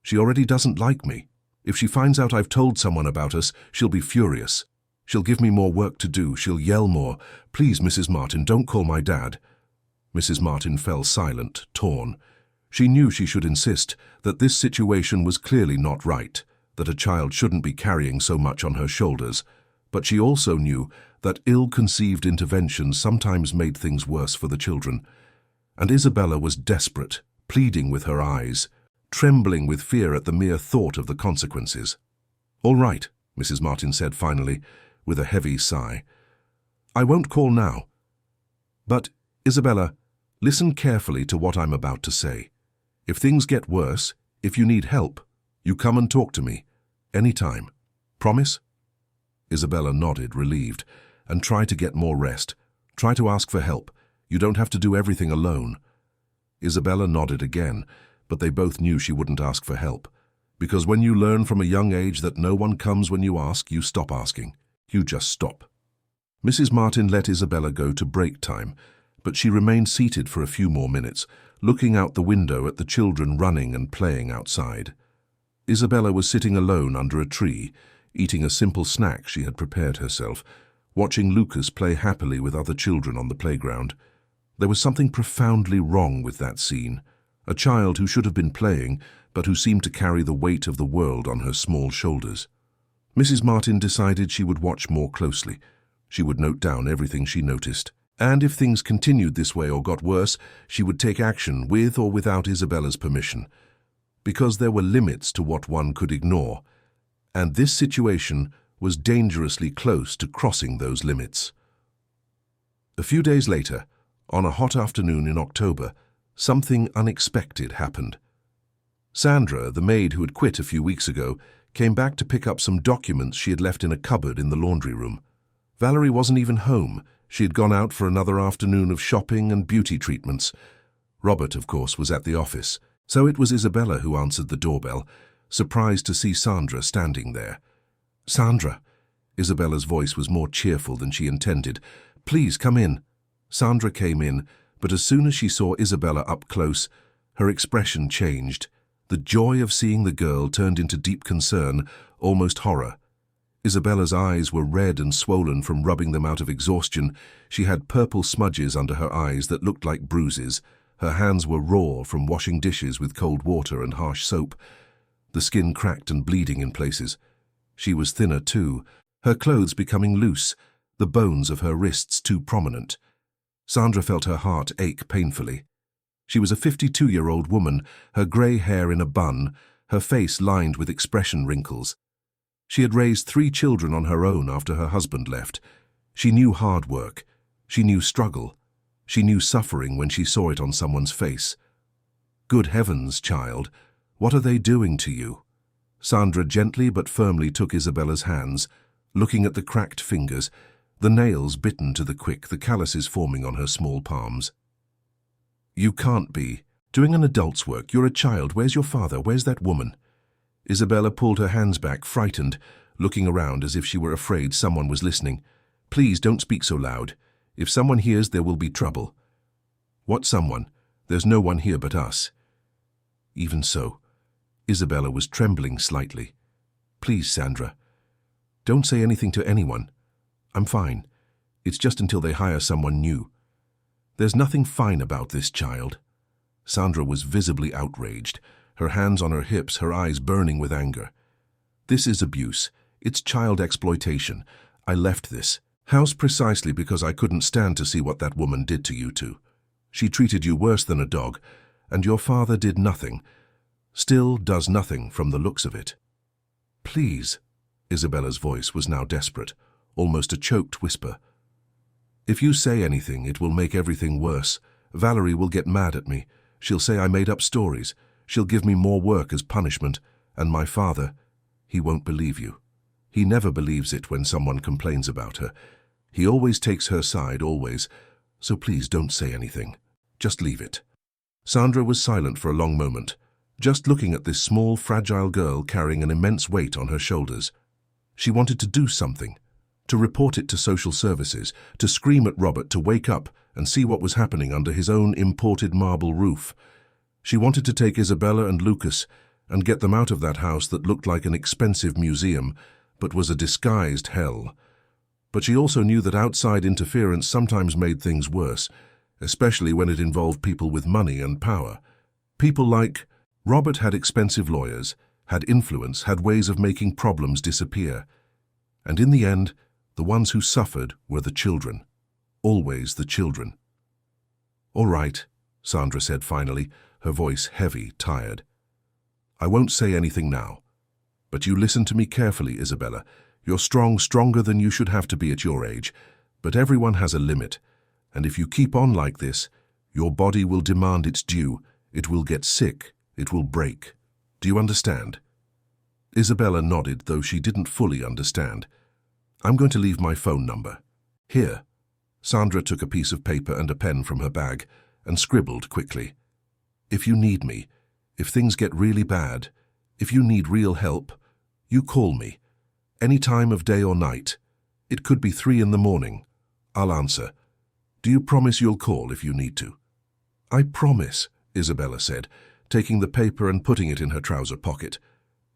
She already doesn't like me. If she finds out I've told someone about us, she'll be furious. She'll give me more work to do, she'll yell more. Please, Mrs. Martin, don't call my dad. Mrs. Martin fell silent, torn. She knew she should insist that this situation was clearly not right, that a child shouldn't be carrying so much on her shoulders, but she also knew that ill-conceived interventions sometimes made things worse for the children. And Isabella was desperate, pleading with her eyes, trembling with fear at the mere thought of the consequences. All right, Mrs. Martin said finally, with a heavy sigh. I won't call now. But, Isabella, listen carefully to what I'm about to say. If things get worse, if you need help, you come and talk to me. Anytime. Promise? Isabella nodded, relieved, and tried to get more rest. Try to ask for help. You don't have to do everything alone. Isabella nodded again, but they both knew she wouldn't ask for help. Because when you learn from a young age that no one comes when you ask, you stop asking. You just stop. Mrs. Martin let Isabella go to break time, but she remained seated for a few more minutes, looking out the window at the children running and playing outside. Isabella was sitting alone under a tree, eating a simple snack she had prepared herself, watching Lucas play happily with other children on the playground. There was something profoundly wrong with that scene. A child who should have been playing, but who seemed to carry the weight of the world on her small shoulders. Mrs. Martin decided she would watch more closely. She would note down everything she noticed. And if things continued this way or got worse, she would take action with or without Isabella's permission. Because there were limits to what one could ignore. And this situation was dangerously close to crossing those limits. A few days later, on a hot afternoon in October, something unexpected happened. Sandra, the maid who had quit a few weeks ago, came back to pick up some documents she had left in a cupboard in the laundry room. Valerie wasn't even home. She had gone out for another afternoon of shopping and beauty treatments. Robert, of course, was at the office, so it was Isabella who answered the doorbell, surprised to see Sandra standing there. Sandra. Isabella's voice was more cheerful than she intended. Please come in. Sandra came in, but as soon as she saw Isabella up close, her expression changed. The joy of seeing the girl turned into deep concern, almost horror. Isabella's eyes were red and swollen from rubbing them out of exhaustion. She had purple smudges under her eyes that looked like bruises. Her hands were raw from washing dishes with cold water and harsh soap. The skin cracked and bleeding in places. She was thinner too, her clothes becoming loose, the bones of her wrists too prominent. Sandra felt her heart ache painfully. She was a 52-year-old woman, her grey hair in a bun, her face lined with expression wrinkles. She had raised 3 children on her own after her husband left. She knew hard work. She knew struggle. She knew suffering when she saw it on someone's face. Good heavens, child, what are they doing to you? Sandra gently but firmly took Isabella's hands, looking at the cracked fingers, the nails bitten to the quick, the calluses forming on her small palms. You can't be. Doing an adult's work. You're a child. Where's your father? Where's that woman? Isabella pulled her hands back, frightened, looking around as if she were afraid someone was listening. Please don't speak so loud. If someone hears, there will be trouble. What someone? There's no one here but us. Even so, Isabella was trembling slightly. Please, Sandra, don't say anything to anyone. I'm fine. It's just until they hire someone new. There's nothing fine about this child. Sandra was visibly outraged, her hands on her hips, her eyes burning with anger. This is abuse. It's child exploitation. I left this house precisely because I couldn't stand to see what that woman did to you two. She treated you worse than a dog, and your father did nothing. Still does nothing from the looks of it. Please. Isabella's voice was now desperate, almost a choked whisper. If you say anything, it will make everything worse. Valerie will get mad at me. She'll say I made up stories. She'll give me more work as punishment. And my father, he won't believe you. He never believes it when someone complains about her. He always takes her side, always. So please don't say anything. Just leave it. Sandra was silent for a long moment, just looking at this small, fragile girl carrying an immense weight on her shoulders. She wanted to do something, to report it to social services, to scream at Robert to wake up and see what was happening under his own imported marble roof. She wanted to take Isabella and Lucas and get them out of that house that looked like an expensive museum, but was a disguised hell. But she also knew that outside interference sometimes made things worse, especially when it involved people with money and power. People like Robert had expensive lawyers, had influence, had ways of making problems disappear. And in the end, the ones who suffered were the children. Always the children. All right, Sandra said finally, her voice heavy, tired. I won't say anything now. But you listen to me carefully, Isabella. You're strong, stronger than you should have to be at your age. But everyone has a limit. And if you keep on like this, your body will demand its due. It will get sick. It will break. Do you understand? Isabella nodded, though she didn't fully understand. I'm going to leave my phone number. Here. Sandra took a piece of paper and a pen from her bag and scribbled quickly. If you need me, if things get really bad, if you need real help, you call me. Any time of day or night. It could be 3 in the morning. I'll answer. Do you promise you'll call if you need to? I promise, Isabella said, taking the paper and putting it in her trouser pocket.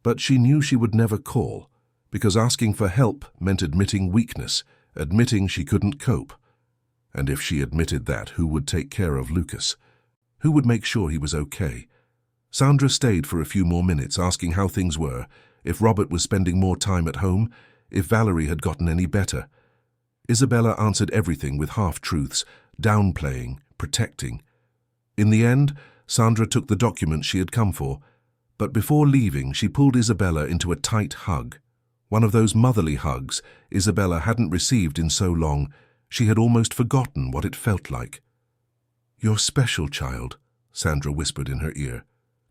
But she knew she would never call, because asking for help meant admitting weakness, admitting she couldn't cope. And if she admitted that, who would take care of Lucas? Who would make sure he was okay? Sandra stayed for a few more minutes, asking how things were, if Robert was spending more time at home, if Valerie had gotten any better. Isabella answered everything with half-truths, downplaying, protecting. In the end, Sandra took the documents she had come for, but before leaving, she pulled Isabella into a tight hug. One of those motherly hugs Isabella hadn't received in so long, she had almost forgotten what it felt like. You're special, child, Sandra whispered in her ear.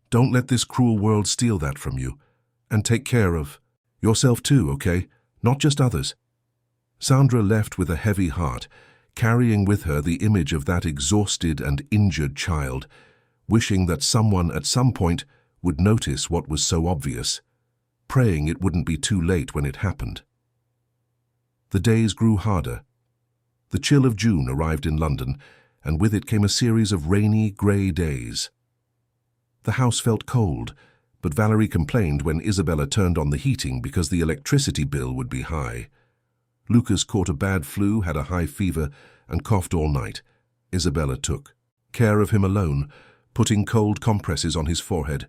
Don't let this cruel world steal that from you. And take care of yourself too, okay? Not just others. Sandra left with a heavy heart, carrying with her the image of that exhausted and injured child, wishing that someone at some point would notice what was so obvious, praying it wouldn't be too late when it happened. The days grew harder. The chill of June arrived in London, and with it came a series of rainy, grey days. The house felt cold, but Valerie complained when Isabella turned on the heating because the electricity bill would be high. Lucas caught a bad flu, had a high fever, and coughed all night. Isabella took care of him alone, putting cold compresses on his forehead,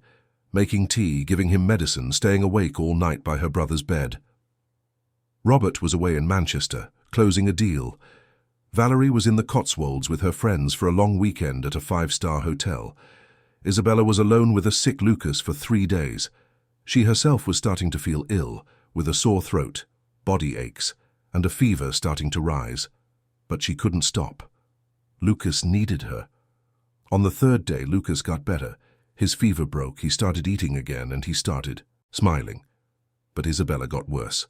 making tea, giving him medicine, staying awake all night by her brother's bed. Robert was away in Manchester, closing a deal. Valerie was in the Cotswolds with her friends for a long weekend at a 5-star hotel. Isabella was alone with a sick Lucas for 3 days. She herself was starting to feel ill, with a sore throat, body aches, and a fever starting to rise. But she couldn't stop. Lucas needed her. On the 3rd day, Lucas got better. His fever broke, he started eating again, and he started smiling. But Isabella got worse.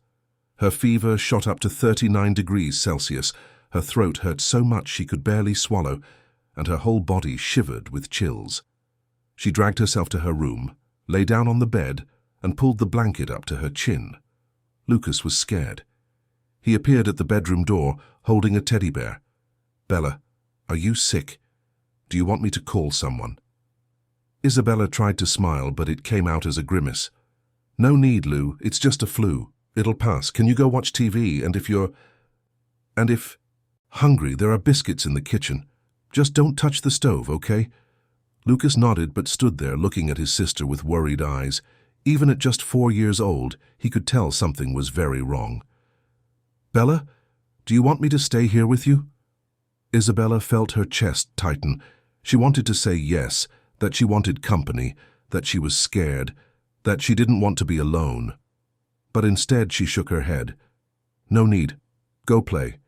Her fever shot up to 39 degrees Celsius. Her throat hurt so much she could barely swallow, and her whole body shivered with chills. She dragged herself to her room, lay down on the bed, and pulled the blanket up to her chin. Lucas was scared. He appeared at the bedroom door, holding a teddy bear. "Bella, are you sick? Do you want me to call someone?" Isabella tried to smile, but it came out as a grimace. "No need, Lou. It's just a flu. It'll pass. Can you go watch TV? And if hungry, there are biscuits in the kitchen. Just don't touch the stove, okay?" Lucas nodded but stood there looking at his sister with worried eyes. Even at just 4 years old, he could tell something was very wrong. "Bella, do you want me to stay here with you?" Isabella felt her chest tighten. She wanted to say yes, that she wanted company, that she was scared, that she didn't want to be alone. But instead she shook her head. "No need. Go play.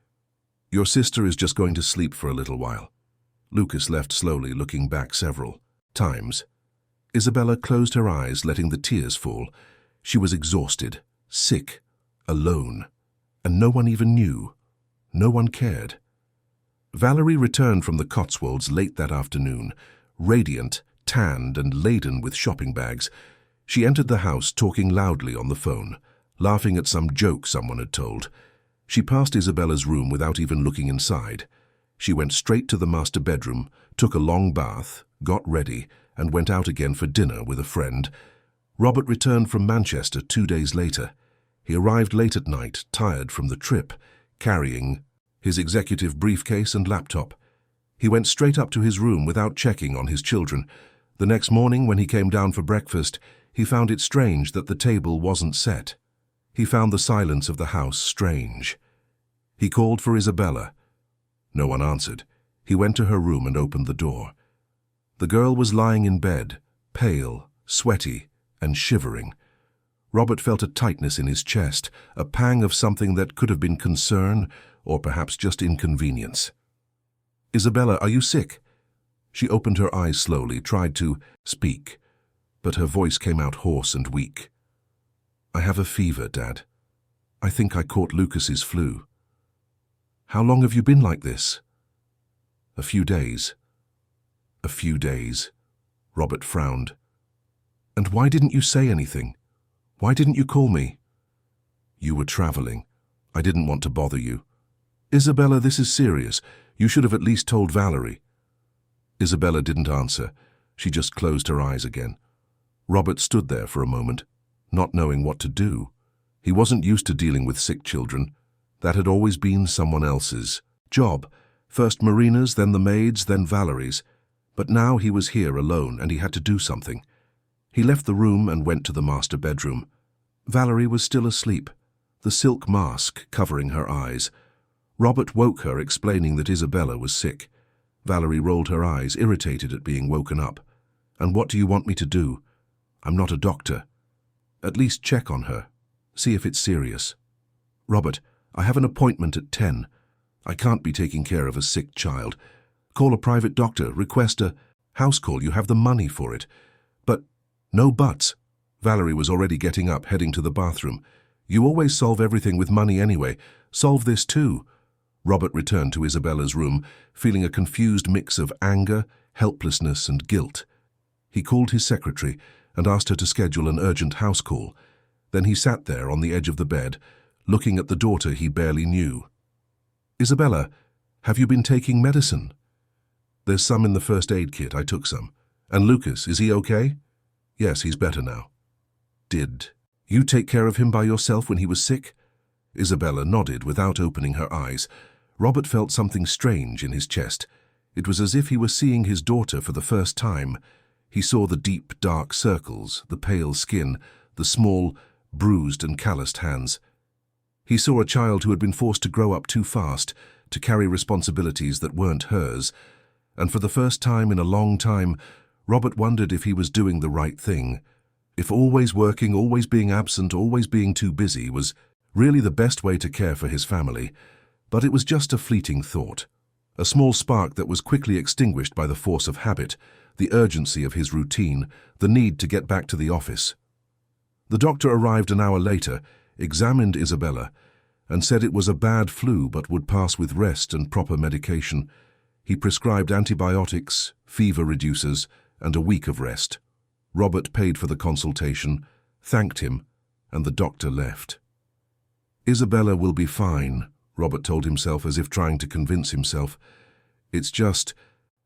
Your sister is just going to sleep for a little while." Lucas left slowly, looking back several times. Isabella closed her eyes, letting the tears fall. She was exhausted, sick, alone, and no one even knew. No one cared. Valerie returned from the Cotswolds late that afternoon, radiant, tanned, and laden with shopping bags. She entered the house talking loudly on the phone, laughing at some joke someone had told. She passed Isabella's room without even looking inside. She went straight to the master bedroom, took a long bath, got ready, and went out again for dinner with a friend. Robert returned from Manchester 2 days later. He arrived late at night, tired from the trip, carrying his executive briefcase and laptop. He went straight up to his room without checking on his children. The next morning, when he came down for breakfast, he found it strange that the table wasn't set. He found the silence of the house strange. He called for Isabella. No one answered. He went to her room and opened the door. The girl was lying in bed, pale, sweaty, and shivering. Robert felt a tightness in his chest, a pang of something that could have been concern or perhaps just inconvenience. "Isabella, are you sick?" She opened her eyes slowly, tried to speak, but her voice came out hoarse and weak. "I have a fever, Dad. I think I caught Lucas's flu." "How long have you been like this?" "A few days." "A few days." Robert frowned. "And why didn't you say anything? Why didn't you call me?" "You were traveling. I didn't want to bother you." "Isabella, this is serious. You should have at least told Valerie." Isabella didn't answer. She just closed her eyes again. Robert stood there for a moment, not knowing what to do. He wasn't used to dealing with sick children. That had always been someone else's job. First Marina's, then the maid's, then Valerie's. But now he was here alone and he had to do something. He left the room and went to the master bedroom. Valerie was still asleep, the silk mask covering her eyes. Robert woke her, explaining that Isabella was sick. Valerie rolled her eyes, irritated at being woken up. "And what do you want me to do? I'm not a doctor." "At least check on her. See if it's serious." "Robert, I have an appointment at 10. I can't be taking care of a sick child. Call a private doctor, request a house call. You have the money for it." "But..." "No buts." Valerie was already getting up, heading to the bathroom. "You always solve everything with money anyway. Solve this too." Robert returned to Isabella's room, feeling a confused mix of anger, helplessness, and guilt. He called his secretary and asked her to schedule an urgent house call. Then he sat there on the edge of the bed, looking at the daughter he barely knew. "Isabella, have you been taking medicine?" "There's some in the first aid kit. I took some." "And Lucas, is he okay?" "Yes, he's better now." "Did you take care of him by yourself when he was sick?" Isabella nodded without opening her eyes. Robert felt something strange in his chest. It was as if he were seeing his daughter for the first time. He saw the deep, dark circles, the pale skin, the small, bruised and calloused hands. He saw a child who had been forced to grow up too fast, to carry responsibilities that weren't hers. And for the first time in a long time, Robert wondered if he was doing the right thing. If always working, always being absent, always being too busy was really the best way to care for his family. But it was just a fleeting thought, a small spark that was quickly extinguished by the force of habit, the urgency of his routine, the need to get back to the office. The doctor arrived an hour later, examined Isabella, and said it was a bad flu but would pass with rest and proper medication. He prescribed antibiotics, fever reducers, and a week of rest. Robert paid for the consultation, thanked him, and the doctor left. "Isabella will be fine," Robert told himself as if trying to convince himself. "It's just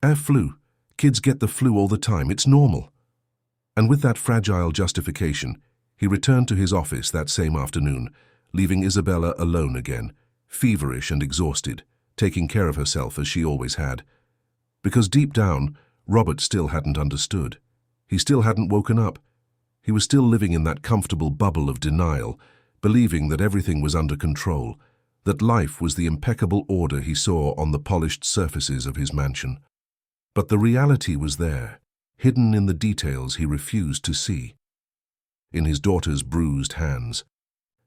a flu. Kids get the flu all the time. It's normal." And with that fragile justification, he returned to his office that same afternoon, leaving Isabella alone again, feverish and exhausted, taking care of herself as she always had. Because deep down, Robert still hadn't understood. He still hadn't woken up. He was still living in that comfortable bubble of denial, believing that everything was under control, that life was the impeccable order he saw on the polished surfaces of his mansion. But the reality was there, hidden in the details he refused to see. In his daughter's bruised hands,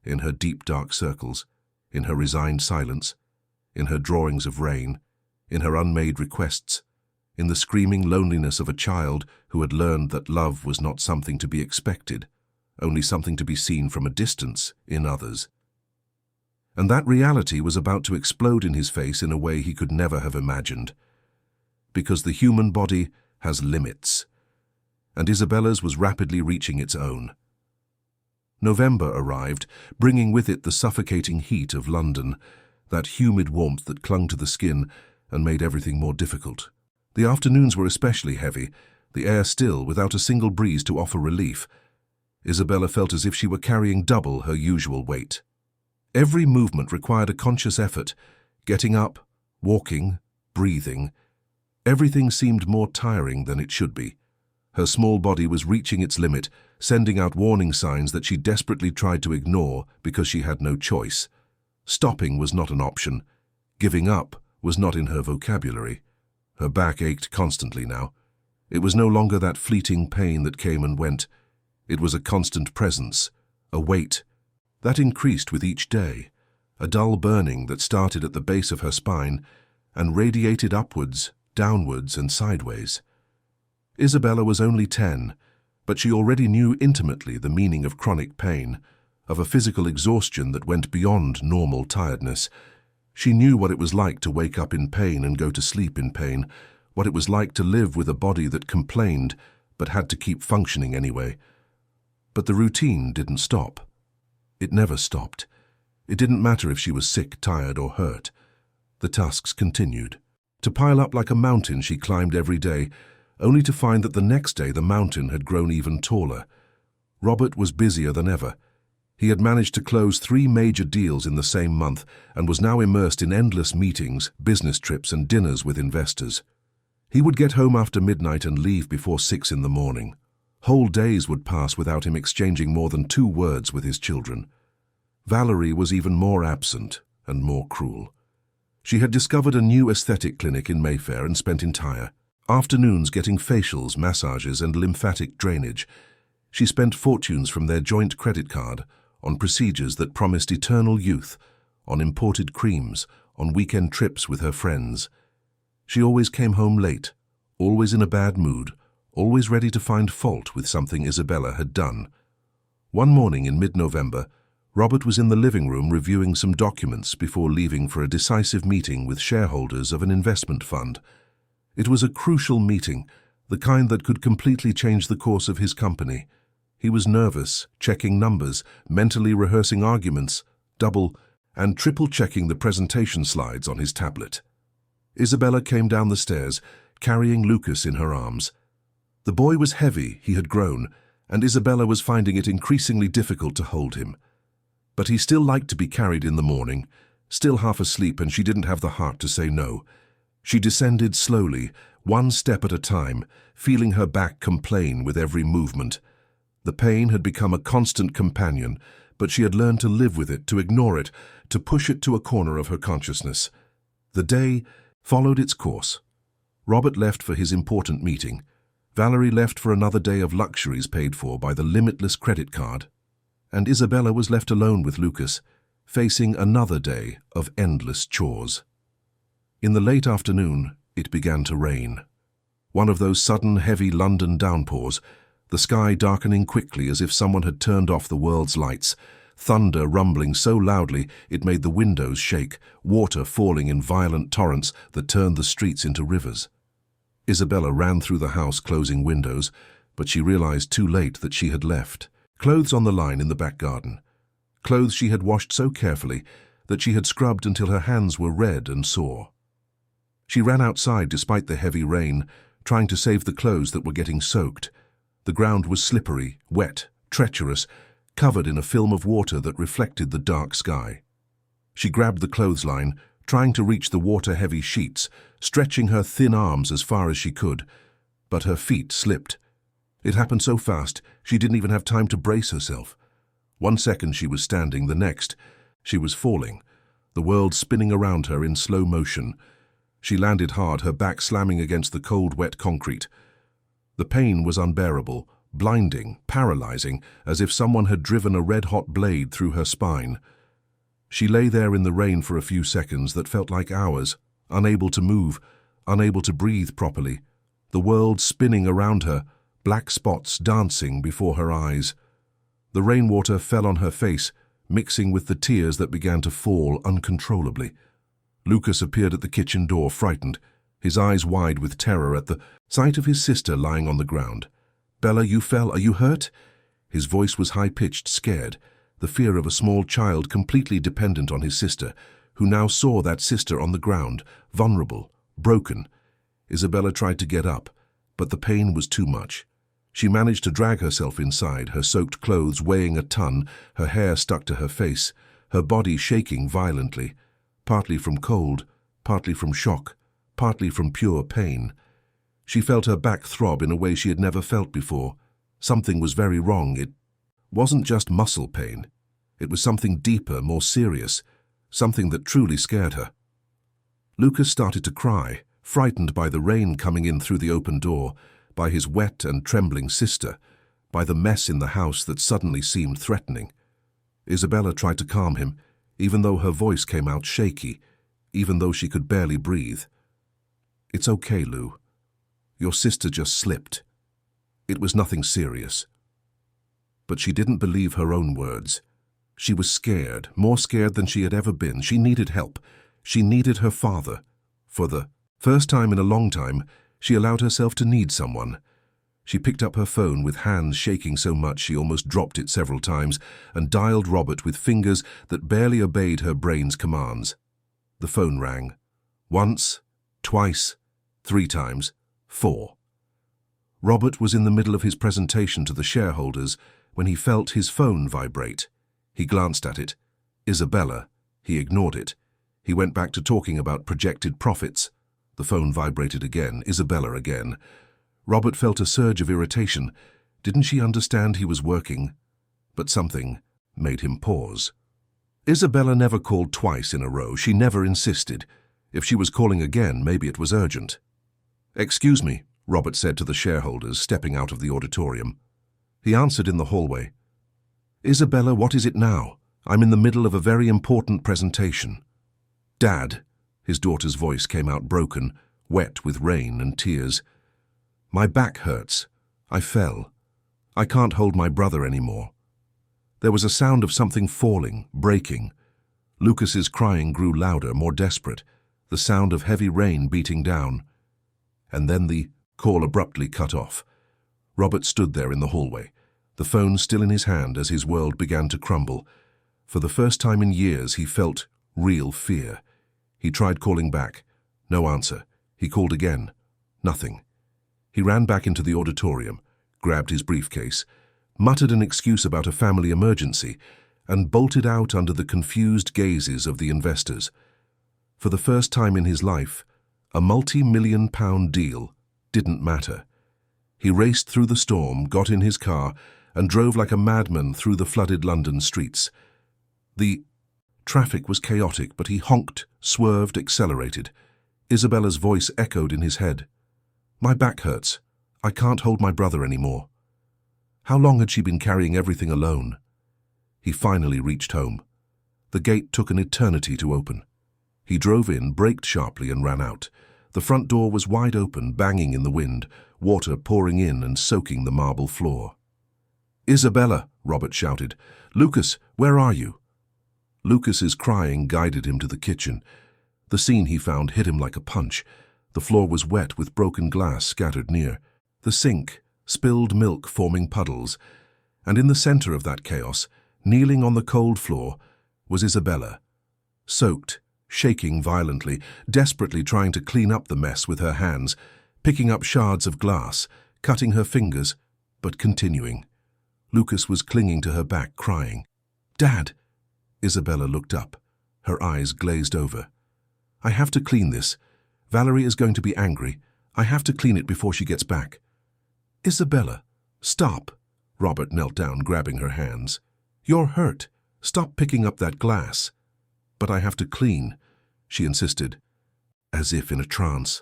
in her deep dark circles, in her resigned silence, in her drawings of rain, in her unmade requests, in the screaming loneliness of a child who had learned that love was not something to be expected, only something to be seen from a distance in others. And that reality was about to explode in his face in a way he could never have imagined. Because the human body has limits, and Isabella's was rapidly reaching its own. November arrived, bringing with it the suffocating heat of London, that humid warmth that clung to the skin and made everything more difficult. The afternoons were especially heavy, the air still, without a single breeze to offer relief. Isabella felt as if she were carrying double her usual weight. Every movement required a conscious effort, getting up, walking, breathing. Everything seemed more tiring than it should be. Her small body was reaching its limit, sending out warning signs that she desperately tried to ignore because she had no choice. Stopping was not an option. Giving up was not in her vocabulary. Her back ached constantly now. It was no longer that fleeting pain that came and went. It was a constant presence, a weight. That increased with each day, a dull burning that started at the base of her spine and radiated upwards, downwards and sideways. Isabella was only 10, but she already knew intimately the meaning of chronic pain, of a physical exhaustion that went beyond normal tiredness. She knew what it was like to wake up in pain and go to sleep in pain, what it was like to live with a body that complained but had to keep functioning anyway. But the routine didn't stop. It never stopped. It didn't matter if she was sick, tired, or hurt. The tasks continued. To pile up like a mountain she climbed every day, only to find that the next day the mountain had grown even taller. Robert was busier than ever. He had managed to close 3 major deals in the same month and was now immersed in endless meetings, business trips, and dinners with investors. He would get home after midnight and leave before 6 in the morning. Whole days would pass without him exchanging more than 2 words with his children. Valerie was even more absent and more cruel. She had discovered a new aesthetic clinic in Mayfair and spent entire afternoons getting facials, massages, and lymphatic drainage. She spent fortunes from their joint credit card on procedures that promised eternal youth, on imported creams, on weekend trips with her friends. She always came home late, always in a bad mood, always ready to find fault with something Isabella had done. One morning in mid-November, Robert was in the living room reviewing some documents before leaving for a decisive meeting with shareholders of an investment fund. It was a crucial meeting, the kind that could completely change the course of his company. He was nervous, checking numbers, mentally rehearsing arguments, double and triple-checking the presentation slides on his tablet. Isabella came down the stairs, carrying Lucas in her arms. The boy was heavy, he had grown, and Isabella was finding it increasingly difficult to hold him. But he still liked to be carried in the morning, still half asleep, and she didn't have the heart to say no. She descended slowly, 1 step at a time, feeling her back complain with every movement. The pain had become a constant companion, but she had learned to live with it, to ignore it, to push it to a corner of her consciousness. The day followed its course. Robert left for his important meeting. Valerie left for another day of luxuries paid for by the limitless credit card. And Isabella was left alone with Lucas, facing another day of endless chores. In the late afternoon, it began to rain. One of those sudden, heavy London downpours, the sky darkening quickly as if someone had turned off the world's lights, thunder rumbling so loudly it made the windows shake, water falling in violent torrents that turned the streets into rivers. Isabella ran through the house, closing windows, but she realized too late that she had left clothes on the line in the back garden. Clothes she had washed so carefully that she had scrubbed until her hands were red and sore. She ran outside despite the heavy rain, trying to save the clothes that were getting soaked. The ground was slippery, wet, treacherous, covered in a film of water that reflected the dark sky. She grabbed the clothesline, trying to reach the water-heavy sheets, stretching her thin arms as far as she could, but her feet slipped. It happened so fast, she didn't even have time to brace herself. 1 second she was standing, the next, she was falling, the world spinning around her in slow motion. She landed hard, her back slamming against the cold, wet concrete. The pain was unbearable, blinding, paralyzing, as if someone had driven a red-hot blade through her spine. She lay there in the rain for a few seconds that felt like hours, unable to move, unable to breathe properly, the world spinning around her, black spots dancing before her eyes. The rainwater fell on her face, mixing with the tears that began to fall uncontrollably. Lucas appeared at the kitchen door, frightened, his eyes wide with terror at the sight of his sister lying on the ground. "Bella, you fell. Are you hurt?" His voice was high-pitched, scared, the fear of a small child completely dependent on his sister, who now saw that sister on the ground, vulnerable, broken. Isabella tried to get up, but the pain was too much. She managed to drag herself inside, her soaked clothes weighing a ton, her hair stuck to her face, her body shaking violently, partly from cold, partly from shock, partly from pure pain. She felt her back throb in a way she had never felt before. Something was very wrong. It wasn't just muscle pain. It was something deeper, more serious, something that truly scared her. Lucas started to cry, frightened by the rain coming in through the open door, by his wet and trembling sister, by the mess in the house that suddenly seemed threatening. Isabella tried to calm him, even though her voice came out shaky, even though she could barely breathe. "It's okay, Lou. Your sister just slipped. It was nothing serious." But she didn't believe her own words. She was scared, more scared than she had ever been. She needed help. She needed her father. For the first time in a long time, she allowed herself to need someone. She picked up her phone with hands shaking so much she almost dropped it several times and dialed Robert with fingers that barely obeyed her brain's commands. The phone rang. Once, twice, 3 times, 4. Robert was in the middle of his presentation to the shareholders when he felt his phone vibrate. He glanced at it. Isabella. He ignored it. He went back to talking about projected profits. The phone vibrated again. Isabella again. Robert felt a surge of irritation. Didn't she understand he was working? But something made him pause. Isabella never called twice in a row. She never insisted. If she was calling again, maybe it was urgent. "Excuse me," Robert said to the shareholders, stepping out of the auditorium. He answered in the hallway. "Isabella, what is it now? I'm in the middle of a very important presentation." "Dad," his daughter's voice came out broken, wet with rain and tears. "My back hurts. I fell. I can't hold my brother anymore." There was a sound of something falling, breaking. Lucas's crying grew louder, more desperate, the sound of heavy rain beating down. And then the call abruptly cut off. Robert stood there in the hallway, the phone still in his hand as his world began to crumble. For the first time in years, he felt real fear. He tried calling back. No answer. He called again. Nothing. He ran back into the auditorium, grabbed his briefcase, muttered an excuse about a family emergency, and bolted out under the confused gazes of the investors. For the first time in his life, a multi-million-pound deal didn't matter. He raced through the storm, got in his car, and drove like a madman through the flooded London streets. The traffic was chaotic, but he honked, swerved, accelerated. Isabella's voice echoed in his head. "My back hurts. I can't hold my brother anymore." How long had she been carrying everything alone? He finally reached home. The gate took an eternity to open. He drove in, braked sharply, and ran out. The front door was wide open, banging in the wind, water pouring in and soaking the marble floor. "Isabella," Robert shouted. "Lucas, where are you?" Lucas's crying guided him to the kitchen. The scene he found hit him like a punch. The floor was wet with broken glass scattered near. The sink, spilled milk forming puddles. And in the center of that chaos, kneeling on the cold floor, was Isabella. Soaked, shaking violently, desperately trying to clean up the mess with her hands, picking up shards of glass, cutting her fingers, but continuing. Lucas was clinging to her back, crying. "Dad!" Isabella looked up, her eyes glazed over. "I have to clean this. Valerie is going to be angry. I have to clean it before she gets back." "Isabella, stop!" Robert knelt down, grabbing her hands. "You're hurt. Stop picking up that glass." "But I have to clean," she insisted, as if in a trance.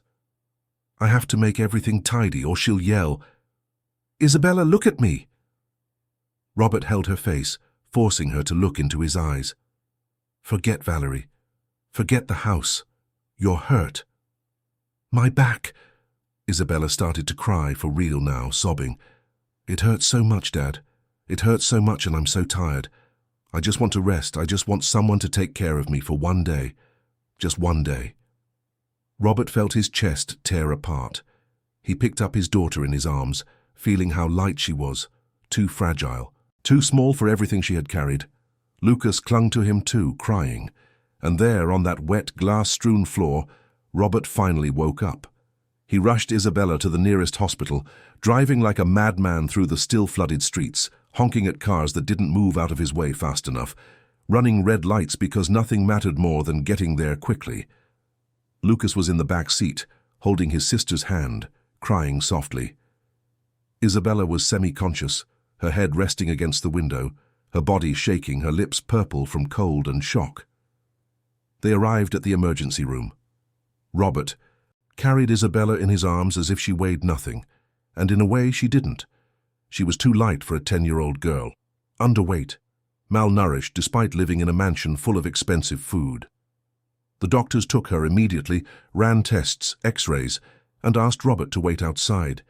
"I have to make everything tidy or she'll yell. Isabella, look at me!" Robert held her face, forcing her to look into his eyes. "Forget Valerie. Forget the house. You're hurt." "My back." Isabella started to cry for real now, sobbing. "It hurts so much, Dad. It hurts so much and I'm so tired. I just want to rest. I just want someone to take care of me for one day. Just one day." Robert felt his chest tear apart. He picked up his daughter in his arms, feeling how light she was, too fragile, too small for everything she had carried. Lucas clung to him too, crying. And there, on that wet, glass-strewn floor, Robert finally woke up. He rushed Isabella to the nearest hospital, driving like a madman through the still-flooded streets, honking at cars that didn't move out of his way fast enough, running red lights because nothing mattered more than getting there quickly. Lucas was in the back seat, holding his sister's hand, crying softly. Isabella was semi-conscious, her head resting against the window, her body shaking, her lips purple from cold and shock. They arrived at the emergency room. Robert carried Isabella in his arms as if she weighed nothing, and in a way she didn't. She was too light for a 10-year-old girl, underweight, malnourished despite living in a mansion full of expensive food. The doctors took her immediately, ran tests, x-rays, and asked Robert to wait outside.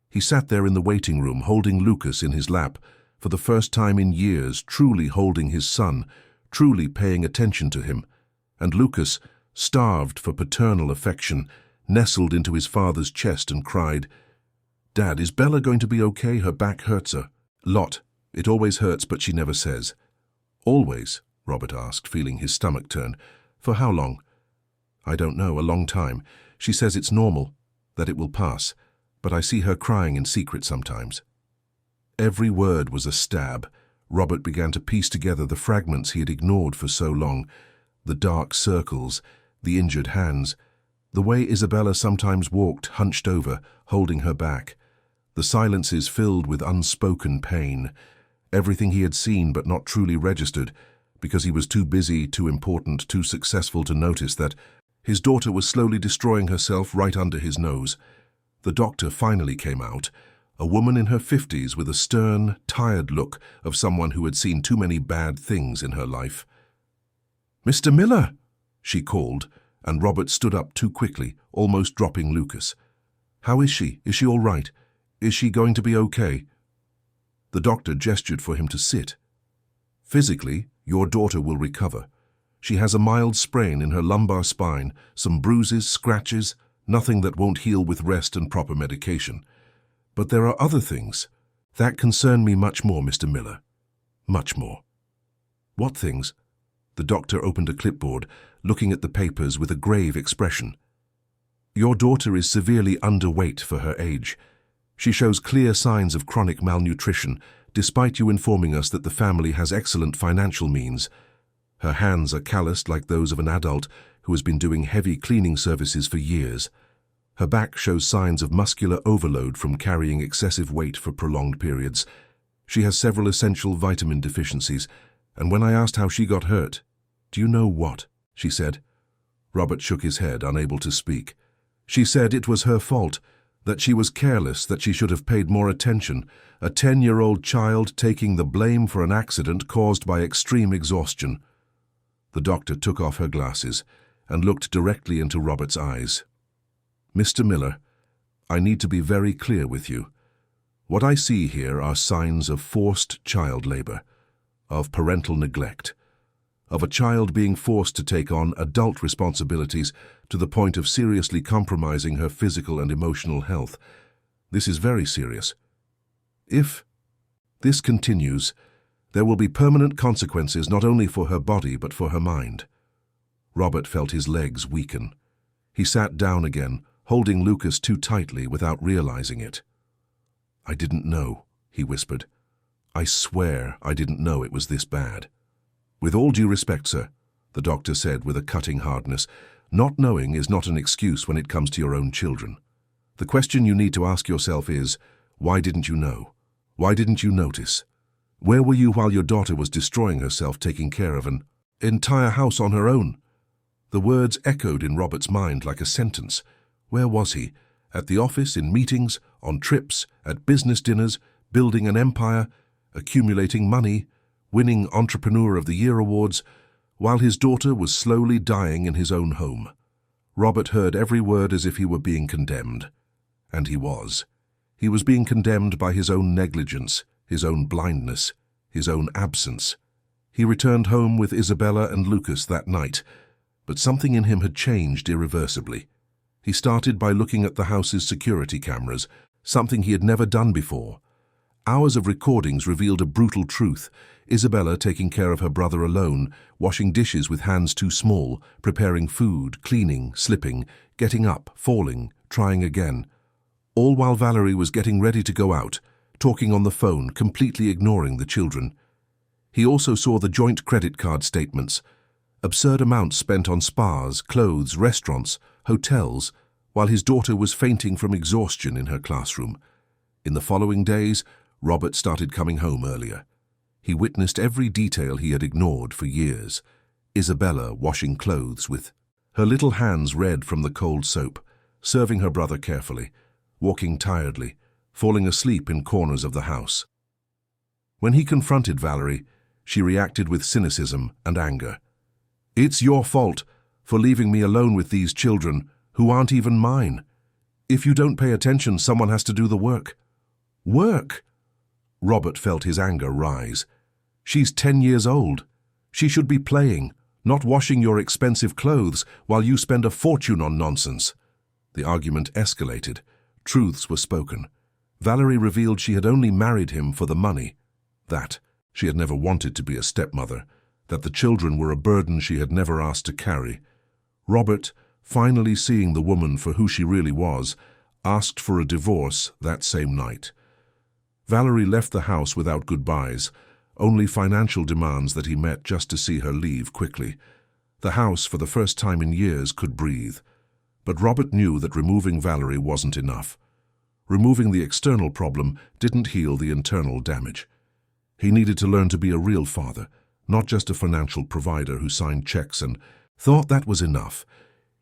He sat there in the waiting room, holding Lucas in his lap, for the first time in years, truly holding his son, truly paying attention to him. And Lucas, starved for paternal affection, nestled into his father's chest and cried, "Dad, is Bella going to be okay? Her back hurts her." "Lot. It always hurts, but she never says." "Always?" Robert asked, feeling his stomach turn. "For how long?" "I don't know, a long time. She says it's normal, that it will pass, but I see her crying in secret sometimes." Every word was a stab. Robert began to piece together the fragments he had ignored for so long, the dark circles, the injured hands, the way Isabella sometimes walked hunched over, holding her back, the silences filled with unspoken pain, everything he had seen but not truly registered, because he was too busy, too important, too successful to notice that his daughter was slowly destroying herself right under his nose. The doctor finally came out, a woman in her 50s with a stern, tired look of someone who had seen too many bad things in her life. "Mr. Miller!" she called, and Robert stood up too quickly, almost dropping Lucas. "How is she? Is she all right? Is she going to be okay?" The doctor gestured for him to sit. "Physically, your daughter will recover. She has a mild sprain in her lumbar spine, some bruises, scratches, nothing that won't heal with rest and proper medication. But there are other things that concern me much more, Mr. Miller. Much more." "What things?" The doctor opened a clipboard, looking at the papers with a grave expression. "Your daughter is severely underweight for her age. She shows clear signs of chronic malnutrition, despite you informing us that the family has excellent financial means. Her hands are calloused like those of an adult who has been doing heavy cleaning services for years. Her back shows signs of muscular overload from carrying excessive weight for prolonged periods. She has several essential vitamin deficiencies, and when I asked how she got hurt, "Do you know what?" she said. Robert shook his head, unable to speak. "She said it was her fault, that she was careless, that she should have paid more attention, a 10-year-old child taking the blame for an accident caused by extreme exhaustion." The doctor took off her glasses and looked directly into Robert's eyes. "Mr. Miller, I need to be very clear with you. What I see here are signs of forced child labor, of parental neglect, of a child being forced to take on adult responsibilities to the point of seriously compromising her physical and emotional health. This is very serious. If this continues, there will be permanent consequences not only for her body but for her mind. Robert felt his legs weaken. He sat down again, holding Lucas too tightly without realizing it. "I didn't know," he whispered. "I swear I didn't know it was this bad." "With all due respect, sir," the doctor said with a cutting hardness, "not knowing is not an excuse when it comes to your own children. The question you need to ask yourself is, why didn't you know? Why didn't you notice? Where were you while your daughter was destroying herself taking care of an entire house on her own?" The words echoed in Robert's mind like a sentence. Where was he? At the office, in meetings, on trips, at business dinners, building an empire, accumulating money, winning Entrepreneur of the Year awards, while his daughter was slowly dying in his own home. Robert heard every word as if he were being condemned. And he was. He was being condemned by his own negligence, his own blindness, his own absence. He returned home with Isabella and Lucas that night, but something in him had changed irreversibly. He started by looking at the house's security cameras, something he had never done before. Hours of recordings revealed a brutal truth. Isabella taking care of her brother alone, washing dishes with hands too small, preparing food, cleaning, slipping, getting up, falling, trying again. All while Valerie was getting ready to go out, talking on the phone, completely ignoring the children. He also saw the joint credit card statements, absurd amounts spent on spas, clothes, restaurants, hotels, while his daughter was fainting from exhaustion in her classroom. In the following days, Robert started coming home earlier. He witnessed every detail he had ignored for years. Isabella washing clothes with her little hands red from the cold soap, serving her brother carefully, walking tiredly, falling asleep in corners of the house. When he confronted Valerie, she reacted with cynicism and anger. "It's your fault for leaving me alone with these children who aren't even mine. If you don't pay attention, someone has to do the work." "Work?" Robert felt his anger rise. "She's 10 years old. She should be playing, not washing your expensive clothes while you spend a fortune on nonsense." The argument escalated. Truths were spoken. Valerie revealed she had only married him for the money, that she had never wanted to be a stepmother, that the children were a burden she had never asked to carry. Robert, finally seeing the woman for who she really was, asked for a divorce that same night. Valerie left the house without goodbyes, only financial demands that he met just to see her leave quickly. The house, for the first time in years, could breathe. But Robert knew that removing Valerie wasn't enough. Removing the external problem didn't heal the internal damage. He needed to learn to be a real father, not just a financial provider who signed checks and thought that was enough.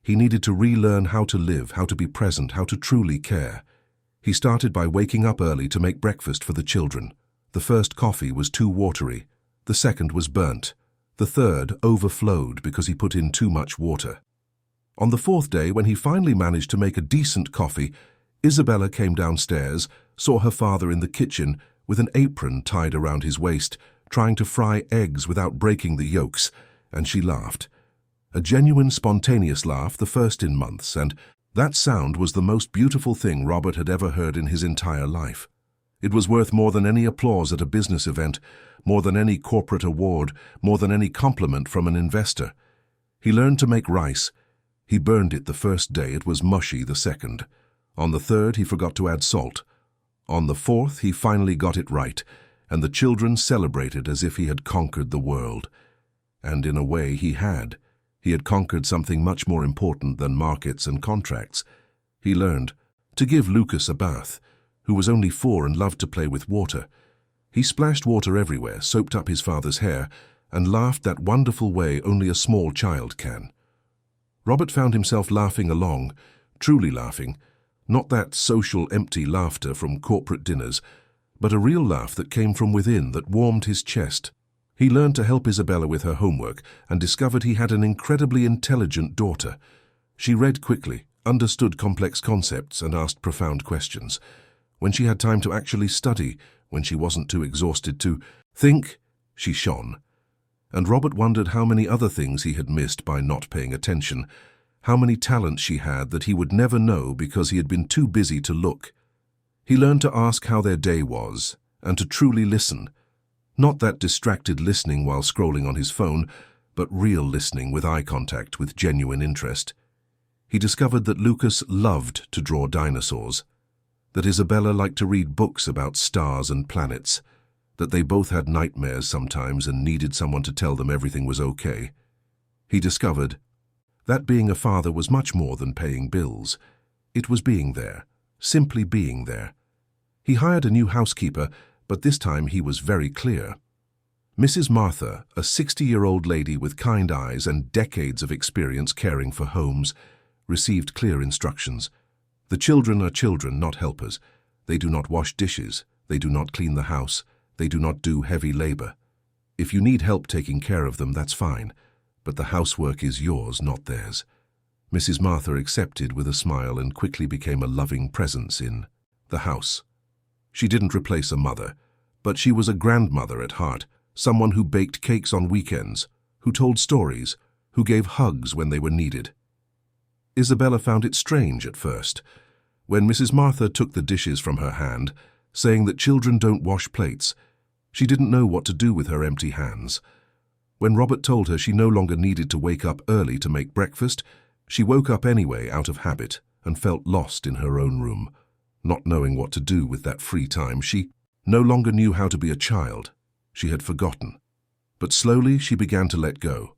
He needed to relearn how to live, how to be present, how to truly care. He started by waking up early to make breakfast for the children. The first coffee was too watery. The second was burnt. The third overflowed because he put in too much water. On the fourth day, when he finally managed to make a decent coffee, Isabella came downstairs, saw her father in the kitchen with an apron tied around his waist, trying to fry eggs without breaking the yolks, and she laughed. A genuine, spontaneous laugh, the first in months, and that sound was the most beautiful thing Robert had ever heard in his entire life. It was worth more than any applause at a business event, more than any corporate award, more than any compliment from an investor. He learned to make rice. He burned it the first day, it was mushy the second. On the third, he forgot to add salt. On the fourth, he finally got it right, and the children celebrated as if he had conquered the world. And in a way, he had. He had conquered something much more important than markets and contracts. He learned to give Lucas a bath, who was only 4 and loved to play with water. He splashed water everywhere, soaped up his father's hair, and laughed that wonderful way only a small child can. Robert found himself laughing along, truly laughing, not that social, empty laughter from corporate dinners, but a real laugh that came from within, that warmed his chest. He learned to help Isabella with her homework and discovered he had an incredibly intelligent daughter. She read quickly, understood complex concepts, and asked profound questions. When she had time to actually study, when she wasn't too exhausted to think, she shone. And Robert wondered how many other things he had missed by not paying attention. how many talents she had that he would never know because he had been too busy to look. He learned to ask how their day was and to truly listen. Not that distracted listening while scrolling on his phone, but real listening with eye contact, with genuine interest. He discovered that Lucas loved to draw dinosaurs, that Isabella liked to read books about stars and planets, that they both had nightmares sometimes and needed someone to tell them everything was okay. He discovered that being a father was much more than paying bills. It was being there, simply being there. He hired a new housekeeper, but this time he was very clear. Mrs. Martha, a 60-year-old lady with kind eyes and decades of experience caring for homes, received clear instructions. The children are children, not helpers. They do not wash dishes. They do not clean the house. They do not do heavy labor. If you need help taking care of them, that's fine, but the housework is yours, not theirs. Mrs. Martha accepted with a smile and quickly became a loving presence in the house. She didn't replace a mother, but she was a grandmother at heart, someone who baked cakes on weekends, who told stories, who gave hugs when they were needed. Isabella found it strange at first, when Mrs. Martha took the dishes from her hand, saying that children don't wash plates. She didn't know what to do with her empty hands. When Robert told her she no longer needed to wake up early to make breakfast, she woke up anyway out of habit and felt lost in her own room. Not knowing what to do with that free time, she no longer knew how to be a child. She had forgotten. But slowly she began to let go.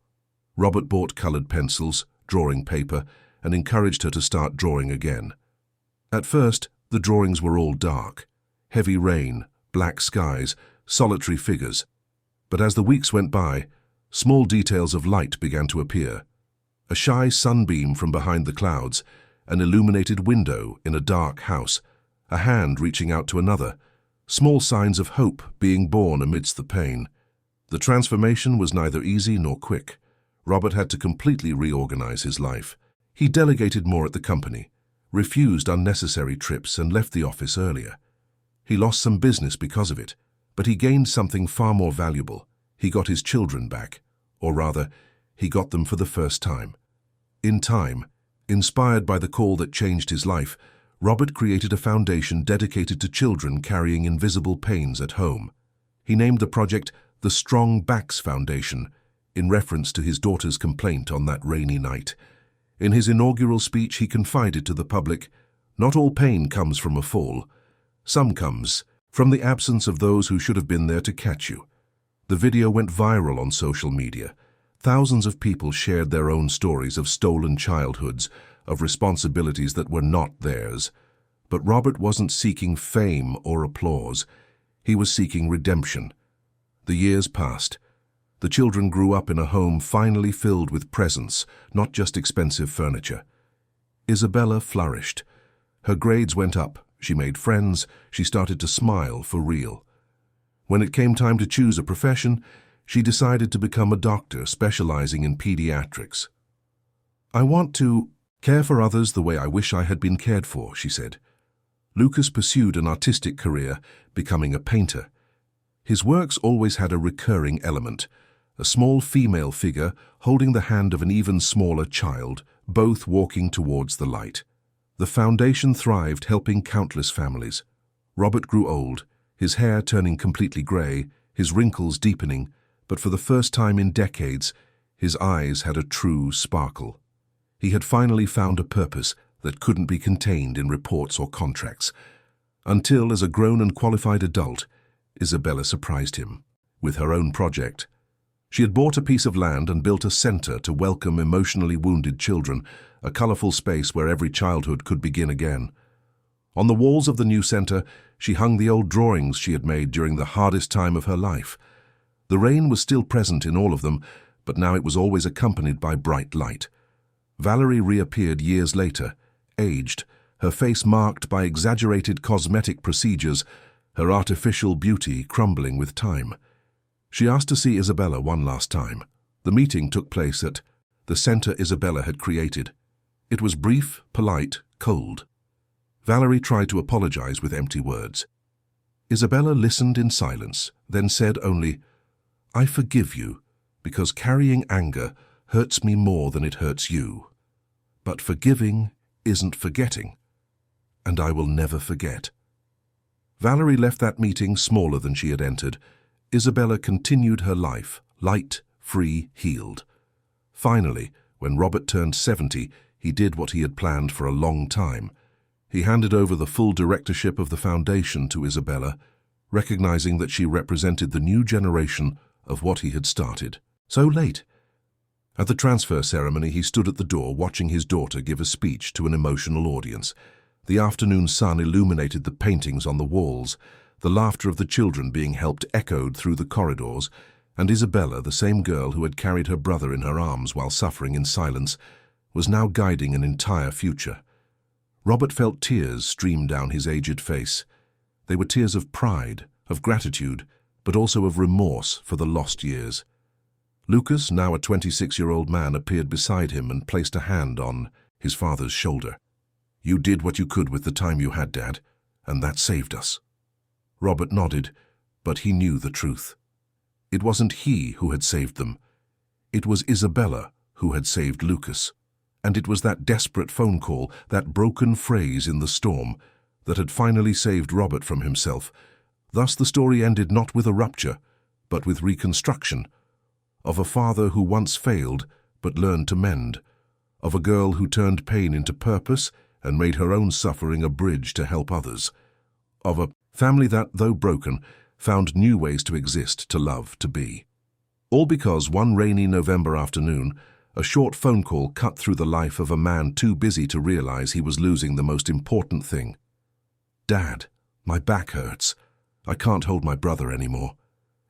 Robert bought colored pencils, drawing paper, and encouraged her to start drawing again. At first, the drawings were all dark. Heavy rain, black skies, solitary figures. But as the weeks went by, small details of light began to appear. A shy sunbeam from behind the clouds, an illuminated window in a dark house, a hand reaching out to another, small signs of hope being born amidst the pain. The transformation was neither easy nor quick. Robert had to completely reorganize his life. He delegated more at the company, refused unnecessary trips, and left the office earlier. He lost some business because of it, but he gained something far more valuable. He got his children back, or rather, he got them for the first time. In time, inspired by the call that changed his life, Robert created a foundation dedicated to children carrying invisible pains at home. He named the project the Strong Backs Foundation, in reference to his daughter's complaint on that rainy night. In his inaugural speech, he confided to the public, "Not all pain comes from a fall. Some comes from the absence of those who should have been there to catch you." The video went viral on social media. Thousands of people shared their own stories of stolen childhoods, of responsibilities that were not theirs. But Robert wasn't seeking fame or applause. He was seeking redemption. The years passed. The children grew up in a home finally filled with presents, not just expensive furniture. Isabella flourished. Her grades went up. She made friends. She started to smile for real. When it came time to choose a profession, she decided to become a doctor specializing in pediatrics. "I want to care for others the way I wish I had been cared for," she said. Lucas pursued an artistic career, becoming a painter. His works always had a recurring element, a small female figure holding the hand of an even smaller child, both walking towards the light. The foundation thrived, helping countless families. Robert grew old, his hair turning completely gray, his wrinkles deepening, but for the first time in decades, his eyes had a true sparkle. He had finally found a purpose that couldn't be contained in reports or contracts. Until, as a grown and qualified adult, Isabella surprised him with her own project. She had bought a piece of land and built a center to welcome emotionally wounded children, a colorful space where every childhood could begin again. On the walls of the new center, she hung the old drawings she had made during the hardest time of her life. The rain was still present in all of them, but now it was always accompanied by bright light. Valerie reappeared years later, aged, her face marked by exaggerated cosmetic procedures, her artificial beauty crumbling with time. She asked to see Isabella one last time. The meeting took place at the center Isabella had created. It was brief, polite, cold. Valerie tried to apologize with empty words. Isabella listened in silence, then said only, "I forgive you, because carrying anger hurts me more than it hurts you." But forgiving isn't forgetting, and I will never forget. Valerie left that meeting smaller than she had entered. Isabella continued her life, light, free, healed. Finally, when Robert turned 70, he did what he had planned for a long time. He handed over the full directorship of the foundation to Isabella, recognizing that she represented the new generation of what he had started. So late. At the transfer ceremony, he stood at the door watching his daughter give a speech to an emotional audience. The afternoon sun illuminated the paintings on the walls, the laughter of the children being helped echoed through the corridors, and Isabella, the same girl who had carried her brother in her arms while suffering in silence, was now guiding an entire future. Robert felt tears stream down his aged face. They were tears of pride, of gratitude, but also of remorse for the lost years. Lucas, now a 26-year-old man, appeared beside him and placed a hand on his father's shoulder. "You did what you could with the time you had, Dad, and that saved us." Robert nodded, but he knew the truth. It wasn't he who had saved them. It was Isabella who had saved Lucas. And it was that desperate phone call, that broken phrase in the storm, that had finally saved Robert from himself. Thus the story ended not with a rupture, but with reconstruction, of a father who once failed but learned to mend, of a girl who turned pain into purpose and made her own suffering a bridge to help others, of a family that, though broken, found new ways to exist, to love, to be. All because one rainy November afternoon, a short phone call cut through the life of a man too busy to realize he was losing the most important thing. "Dad, my back hurts. I can't hold my brother anymore."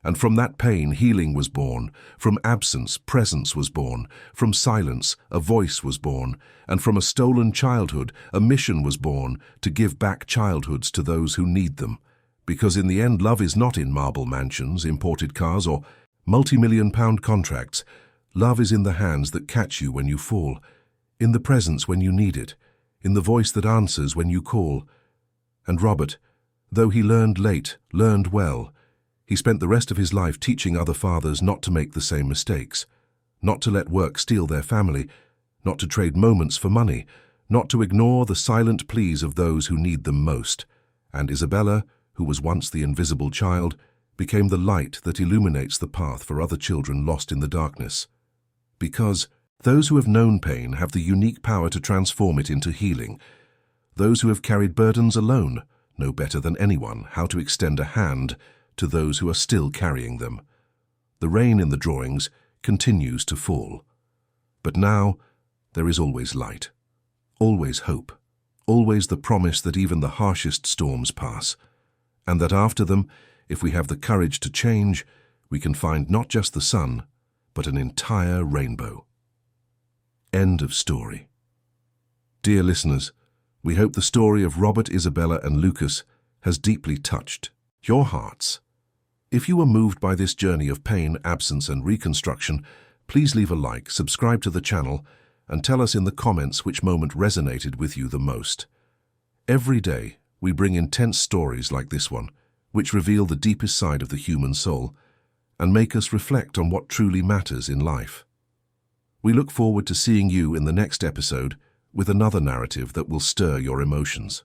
And from that pain, healing was born. From absence, presence was born. From silence, a voice was born. And from a stolen childhood, a mission was born to give back childhoods to those who need them. Because in the end, love is not in marble mansions, imported cars, or multi-million-pound contracts. Love is in the hands that catch you when you fall, in the presence when you need it, in the voice that answers when you call. And Robert, though he learned late, learned well. He spent the rest of his life teaching other fathers not to make the same mistakes, not to let work steal their family, not to trade moments for money, not to ignore the silent pleas of those who need them most. And Isabella, who was once the invisible child, became the light that illuminates the path for other children lost in the darkness. Because those who have known pain have the unique power to transform it into healing. Those who have carried burdens alone know better than anyone how to extend a hand to those who are still carrying them. The rain in the drawings continues to fall. But now there is always light, always hope, always the promise that even the harshest storms pass, and that after them, if we have the courage to change, we can find not just the sun, but an entire rainbow. End of story. Dear listeners, we hope the story of Robert, Isabella, and Lucas has deeply touched your hearts. If you were moved by this journey of pain, absence, and reconstruction, please leave a like, subscribe to the channel, and tell us in the comments which moment resonated with you the most. Every day, we bring intense stories like this one, which reveal the deepest side of the human soul and make us reflect on what truly matters in life. We look forward to seeing you in the next episode with another narrative that will stir your emotions.